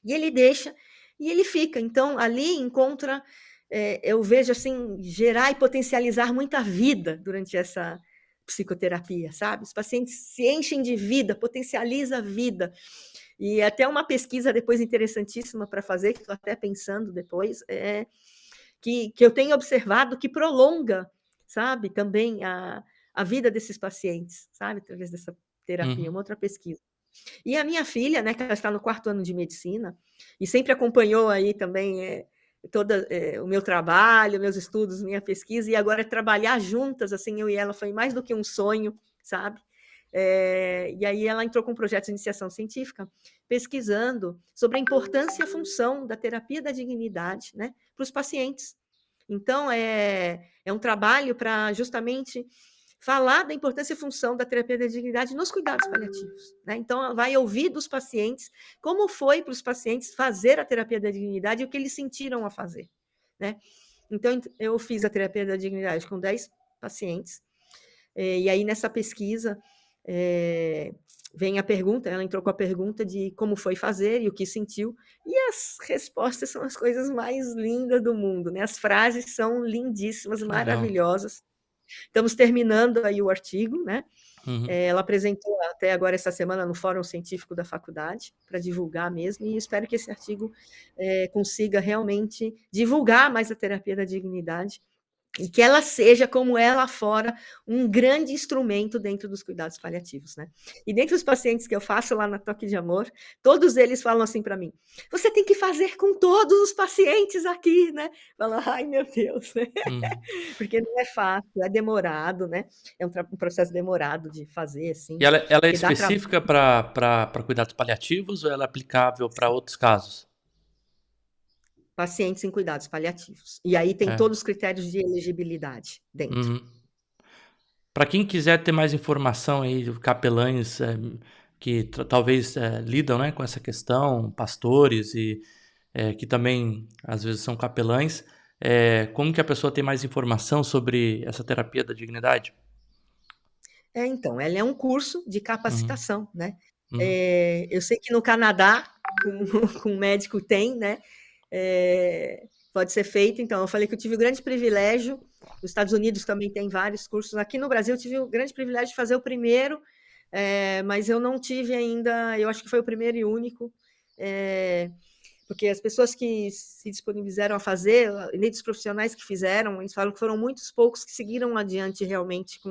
[SPEAKER 2] E ele deixa, e ele fica. Então, ali eu vejo assim, gerar e potencializar muita vida durante psicoterapia, sabe? Os pacientes se enchem de vida, potencializa a vida. E até uma pesquisa depois interessantíssima para fazer, que estou até pensando depois, que eu tenho observado que prolonga, sabe, também a vida desses pacientes, sabe, através dessa terapia, uma outra pesquisa. E a minha filha, né, que ela está no 4º ano de medicina, e sempre acompanhou aí também o meu trabalho, meus estudos, minha pesquisa, e agora trabalhar juntas, assim, eu e ela, foi mais do que um sonho, sabe? E aí ela entrou com um projeto de iniciação científica, pesquisando sobre a importância e a função da terapia da dignidade, né, para os pacientes. Então, é um trabalho para justamente falar da importância e função da terapia da dignidade nos cuidados paliativos, né? Então, ela vai ouvir dos pacientes como foi para os pacientes fazer a terapia da dignidade e o que eles sentiram a fazer, né? Então, eu fiz a terapia da dignidade com 10 pacientes, e aí nessa pesquisa vem a pergunta, ela entrou com a pergunta de como foi fazer e o que sentiu, e as respostas são as coisas mais lindas do mundo, né? As frases são lindíssimas, maravilhosas. Estamos terminando aí o artigo, né? Ela apresentou até agora essa semana no Fórum Científico da faculdade, para divulgar mesmo, e espero que esse artigo consiga realmente divulgar mais a terapia da dignidade, e que ela seja, como é lá fora, um grande instrumento dentro dos cuidados paliativos, né? E dentre os pacientes que eu faço lá na Toque de Amor, todos eles falam assim para mim: você tem que fazer com todos os pacientes aqui, né? Falam, ai meu Deus, né? Porque não é fácil, é demorado, né? É um processo demorado de fazer, assim.
[SPEAKER 1] E ela é específica para cuidados paliativos ou ela é aplicável para outros casos?
[SPEAKER 2] Pacientes em cuidados paliativos. E aí tem todos os critérios de elegibilidade dentro.
[SPEAKER 1] Para quem quiser ter mais informação aí, capelães que talvez lidam, né, com essa questão, pastores e que também às vezes são capelães, como que a pessoa tem mais informação sobre essa terapia da dignidade?
[SPEAKER 2] Então, ela é um curso de capacitação, né?
[SPEAKER 1] Uhum.
[SPEAKER 2] Eu sei que no Canadá, com médico tem, né? Pode ser feito. Então, eu falei que eu tive o grande privilégio, nos Estados Unidos também tem vários cursos, aqui no Brasil eu tive o grande privilégio de fazer o primeiro, mas eu não tive ainda, eu acho que foi o primeiro e único, porque as pessoas que se disponibilizaram a fazer, além dos profissionais que fizeram, eles falam que foram muitos poucos que seguiram adiante realmente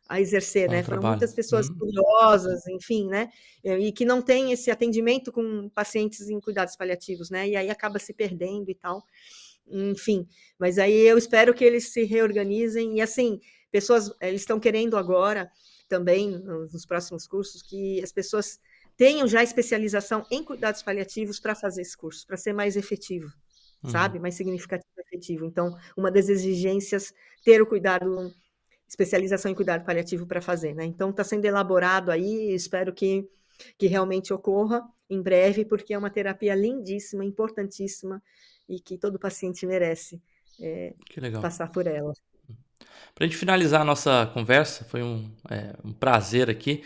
[SPEAKER 2] a exercer,
[SPEAKER 1] Com o
[SPEAKER 2] né? Foram
[SPEAKER 1] trabalho.
[SPEAKER 2] muitas pessoas curiosas, enfim, né? E que não têm esse atendimento com pacientes em cuidados paliativos, né? E aí acaba se perdendo e tal. Enfim, mas aí eu espero que eles se reorganizem e, assim, eles estão querendo agora também, nos próximos cursos, que as pessoas tenham já especialização em cuidados paliativos para fazer esse curso, para ser mais efetivo, sabe? Mais significativo e efetivo. Então, uma das exigências, ter o cuidado, especialização em cuidado paliativo para fazer, né? Então, está sendo elaborado aí, espero que realmente ocorra em breve, porque é uma terapia lindíssima, importantíssima, e que todo paciente merece
[SPEAKER 1] Que legal.
[SPEAKER 2] passar por ela.
[SPEAKER 1] Para a gente finalizar a nossa conversa, foi um prazer aqui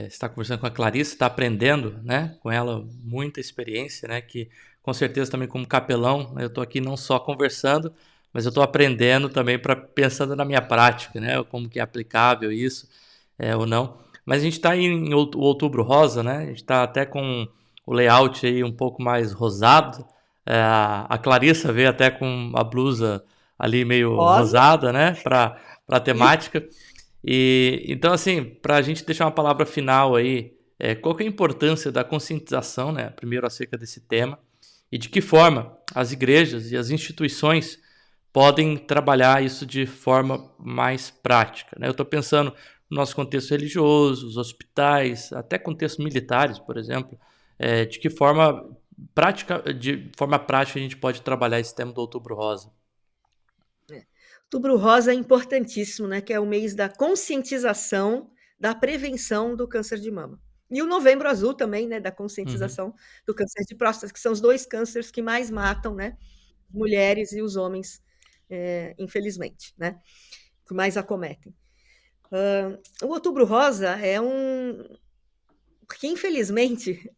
[SPEAKER 1] estar conversando com a Clarice, estar aprendendo, né, com ela muita experiência, né, que com certeza também como capelão, né, eu estou aqui não só conversando, mas eu estou aprendendo também pensando na minha prática, né, como que é aplicável isso ou não. Mas a gente está em Outubro Rosa, né, a gente está até com o layout aí um pouco mais rosado. A Clarissa veio até com a blusa ali meio
[SPEAKER 2] Rosa?
[SPEAKER 1] rosada, né, para a temática. E então, assim, para a gente deixar uma palavra final aí, qual que é a importância da conscientização, né, primeiro acerca desse tema, e de que forma as igrejas e as instituições podem trabalhar isso de forma mais prática, né? Eu estou pensando no nosso contexto religioso, os hospitais, até contextos militares, por exemplo, de que forma de forma prática a gente pode trabalhar esse tema do Outubro Rosa.
[SPEAKER 2] Outubro Rosa é importantíssimo, né? Que é o mês da conscientização da prevenção do câncer de mama. E o Novembro Azul também, né? Da conscientização do câncer de próstata, que são os 2 cânceres que mais matam, né? Mulheres e os homens, infelizmente, né? Que mais acometem. O Outubro Rosa é porque, infelizmente,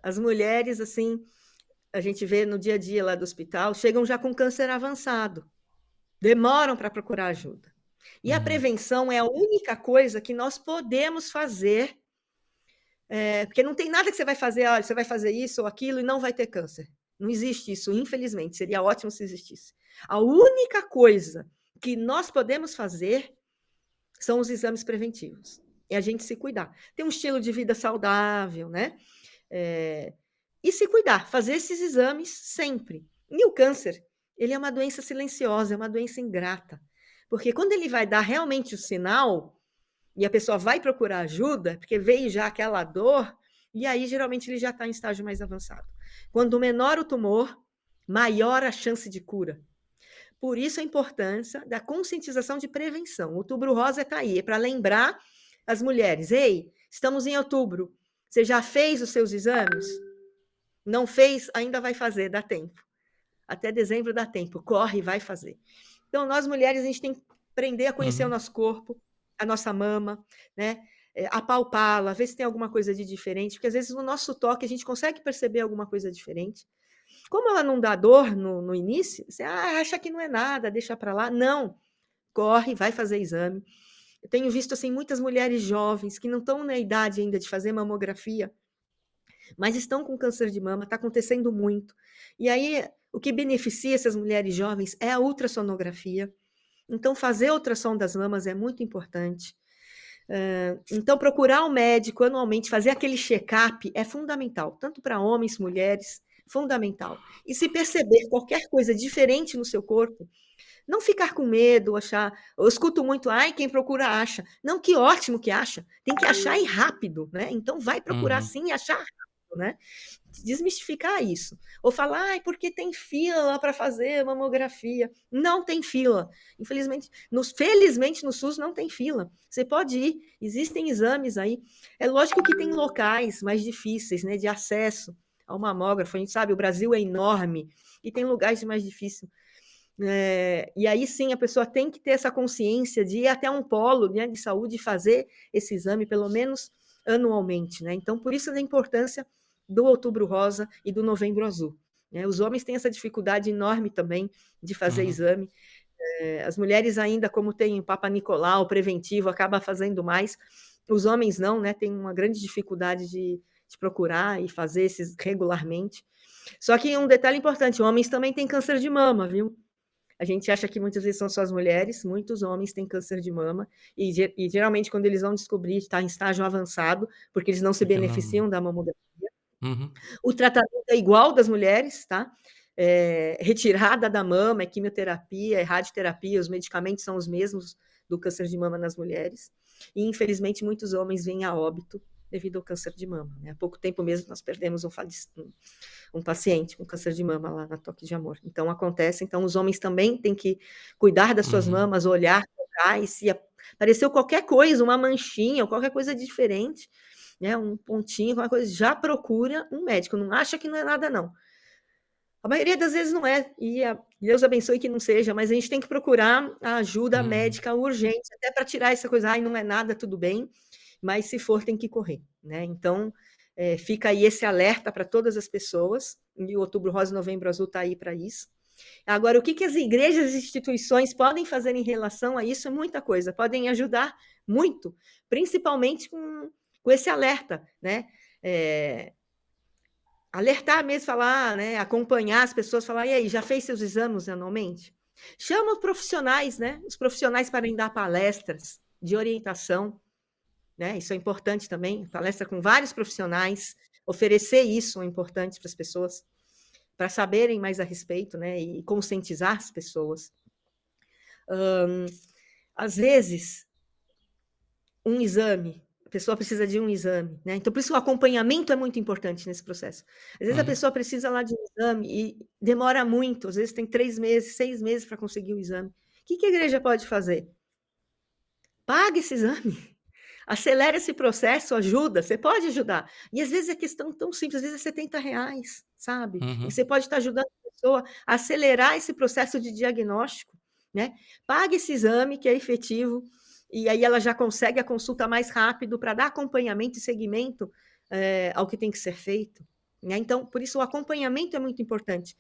[SPEAKER 2] as mulheres, assim, a gente vê no dia a dia lá do hospital, chegam já com câncer avançado. Demoram para procurar ajuda. E a prevenção é a única coisa que nós podemos fazer, porque não tem nada que você vai fazer, olha, você vai fazer isso ou aquilo e não vai ter câncer. Não existe isso, infelizmente. Seria ótimo se existisse. A única coisa que nós podemos fazer são os exames preventivos. É a gente se cuidar. Ter um estilo de vida saudável, né? E se cuidar, fazer esses exames sempre. E o câncer, ele é uma doença silenciosa, é uma doença ingrata. Porque quando ele vai dar realmente o sinal, e a pessoa vai procurar ajuda, porque veio já aquela dor, e aí geralmente ele já está em estágio mais avançado. Quando menor o tumor, maior a chance de cura. Por isso a importância da conscientização de prevenção. O Outubro Rosa está aí, é para lembrar as mulheres, ei, estamos em outubro, você já fez os seus exames? Não fez? Ainda vai fazer, dá tempo. Até dezembro dá tempo, corre e vai fazer. Então, nós mulheres, a gente tem que aprender a conhecer o nosso corpo, a nossa mama, né? Apalpá-la, ver se tem alguma coisa de diferente, porque às vezes no nosso toque a gente consegue perceber alguma coisa diferente. Como ela não dá dor no início, você acha que não é nada, deixa para lá. Não, corre, vai fazer exame. Eu tenho visto assim muitas mulheres jovens que não estão na idade ainda de fazer mamografia, mas estão com câncer de mama, está acontecendo muito. E aí, o que beneficia essas mulheres jovens é a ultrassonografia. Então, fazer ultrassom das mamas é muito importante. Então, procurar um médico anualmente, fazer aquele check-up é fundamental, tanto para homens, mulheres, fundamental. E se perceber qualquer coisa diferente no seu corpo, não ficar com medo, achar. Eu escuto muito, ai, quem procura acha. Não, que ótimo que acha. Tem que achar e rápido, né? Então vai procurar sim e achar rápido, né? Desmistificar isso. Ou falar, ai, porque tem fila para fazer mamografia. Não tem fila. Infelizmente, felizmente no SUS não tem fila. Você pode ir, existem exames aí. É lógico que tem locais mais difíceis, né, de acesso ao mamógrafo. A gente sabe, o Brasil é enorme e tem lugares mais difíceis. E aí sim a pessoa tem que ter essa consciência de ir até um polo, né, de saúde e fazer esse exame pelo menos anualmente, né? Então por isso a importância do Outubro Rosa e do Novembro Azul, né? Os homens têm essa dificuldade enorme também de fazer exame, as mulheres ainda, como tem o Papa Nicolau preventivo, acaba fazendo mais, os homens não, né? Tem uma grande dificuldade de procurar e fazer esses regularmente. Só que um detalhe importante, homens também têm câncer de mama, viu? A gente acha que muitas vezes são só as mulheres, muitos homens têm câncer de mama, e geralmente quando eles vão descobrir, está em estágio avançado, porque eles não se beneficiam da mamografia. O tratamento é igual das mulheres, tá? Retirada da mama, quimioterapia, radioterapia, os medicamentos são os mesmos do câncer de mama nas mulheres. E, infelizmente, muitos homens vêm a óbito devido ao câncer de mama, né? Há pouco tempo mesmo nós perdemos um paciente com câncer de mama lá na Toque de Amor. Então, acontece. Então, os homens também têm que cuidar das suas mamas, olhar, tocar, e se apareceu qualquer coisa, uma manchinha, ou qualquer coisa diferente, né, um pontinho, qualquer coisa, já procura um médico. Não acha que não é nada, não. A maioria das vezes não é, e Deus abençoe que não seja, mas a gente tem que procurar a ajuda médica urgente, até para tirar essa coisa, ai, não é nada, tudo bem, mas se for, tem que correr, né? Então, fica aí esse alerta para todas as pessoas, e o Outubro Rosa e Novembro Azul está aí para isso. Agora, o que as igrejas e instituições podem fazer em relação a isso é muita coisa, podem ajudar muito, principalmente com esse alerta, né? Alertar mesmo, falar, né? Acompanhar as pessoas, falar, e aí, já fez seus exames anualmente? Chama os profissionais, né? Os profissionais para dar palestras de orientação, né? Isso é importante também, palestra com vários profissionais, oferecer isso é importante para as pessoas, para saberem mais a respeito, né? E conscientizar as pessoas. Às vezes, um exame, a pessoa precisa de um exame, né? Então, por isso o acompanhamento é muito importante nesse processo. Às vezes a pessoa precisa lá de um exame e demora muito, às vezes tem 3 meses, 6 meses para conseguir o exame. O que a igreja pode fazer? Paga esse exame. Acelera esse processo, ajuda, você pode ajudar. E às vezes é questão tão simples, às vezes é R$ 70, sabe? E você pode estar ajudando a pessoa a acelerar esse processo de diagnóstico, né? Paga esse exame que é efetivo, e aí ela já consegue a consulta mais rápido para dar acompanhamento e seguimento ao que tem que ser feito, né? Então, por isso o acompanhamento é muito importante.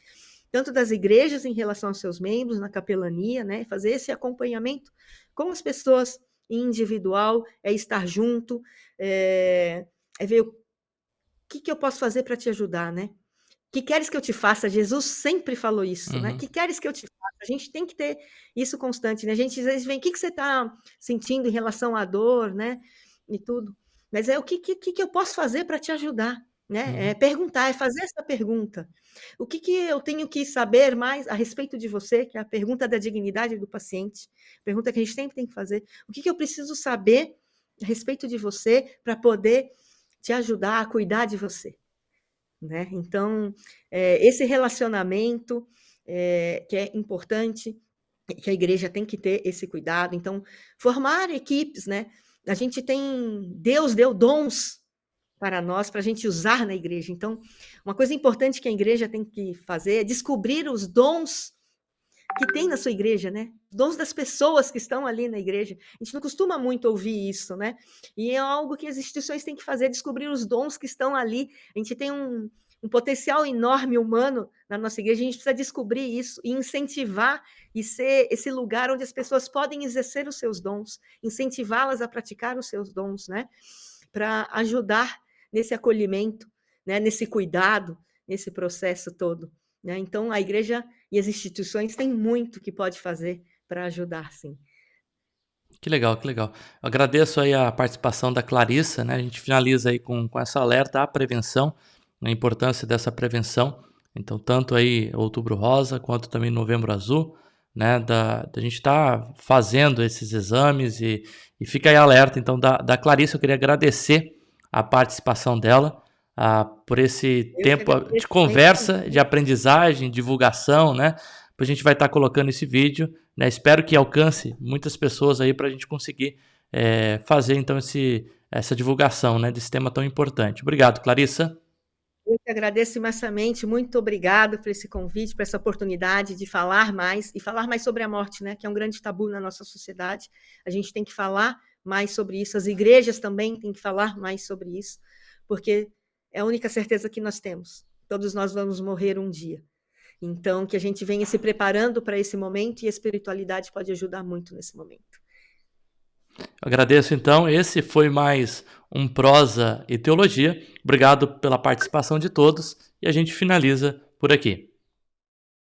[SPEAKER 2] tanto das igrejas em relação aos seus membros, na capelania, né? Fazer esse acompanhamento com as pessoas individual, é estar junto, é ver o que eu posso fazer para te ajudar, né? Que queres que eu te faça? Jesus sempre falou isso, né?
[SPEAKER 1] Uhum.
[SPEAKER 2] Que queres que eu te faça? A gente tem que ter isso constante, né? A gente às vezes vem, o que você está sentindo em relação à dor, né? E tudo. Mas o que eu posso fazer para te ajudar? Né? É
[SPEAKER 1] Uhum.
[SPEAKER 2] perguntar, é fazer essa pergunta. O que eu tenho que saber mais a respeito de você, que é a pergunta da dignidade do paciente, pergunta que a gente sempre tem que fazer. O que eu preciso saber a respeito de você para poder te ajudar a cuidar de você? Né? Então, esse relacionamento que é importante, que a igreja tem que ter esse cuidado. Então, formar equipes, né? A gente tem, Deus deu dons para nós, para a gente usar na igreja. Então, uma coisa importante que a igreja tem que fazer é descobrir os dons que tem na sua igreja, né? Dons das pessoas que estão ali na igreja. A gente não costuma muito ouvir isso, né? E é algo que as instituições têm que fazer, descobrir os dons que estão ali. A gente tem um potencial enorme humano na nossa igreja, a gente precisa descobrir isso e incentivar e ser esse lugar onde as pessoas podem exercer os seus dons, incentivá-las a praticar os seus dons, né? Para ajudar nesse acolhimento, né? Nesse cuidado, nesse processo todo. Né? Então, a igreja e as instituições têm muito que pode fazer para ajudar, sim.
[SPEAKER 1] Que legal, que legal. Eu agradeço aí a participação da Clarissa, né? A gente finaliza aí com essa alerta à prevenção, a importância dessa prevenção. Então, tanto aí Outubro Rosa, quanto também Novembro Azul, né? Da gente estar fazendo esses exames e fica aí alerta. Então, da Clarissa, eu queria agradecer a participação dela, por esse
[SPEAKER 2] Eu que
[SPEAKER 1] tempo de
[SPEAKER 2] agradeço
[SPEAKER 1] conversa, de
[SPEAKER 2] imensamente.
[SPEAKER 1] aprendizagem, divulgação, né? A gente vai estar colocando esse vídeo, né? Espero que alcance muitas pessoas aí para a gente conseguir fazer então essa divulgação, né, desse tema tão importante. Obrigado, Clarissa.
[SPEAKER 2] Eu que agradeço imensamente, muito obrigado por esse convite, por essa oportunidade de falar mais, e falar mais sobre a morte, né, que é um grande tabu na nossa sociedade. A gente tem que falar mais sobre isso, as igrejas também têm que falar mais sobre isso, porque é a única certeza que nós temos. Todos nós vamos morrer um dia. Então, que a gente venha se preparando para esse momento, e a espiritualidade pode ajudar muito nesse momento.
[SPEAKER 1] Agradeço então. Esse foi mais um Prosa e Teologia. Obrigado pela participação de todos e a gente finaliza por aqui.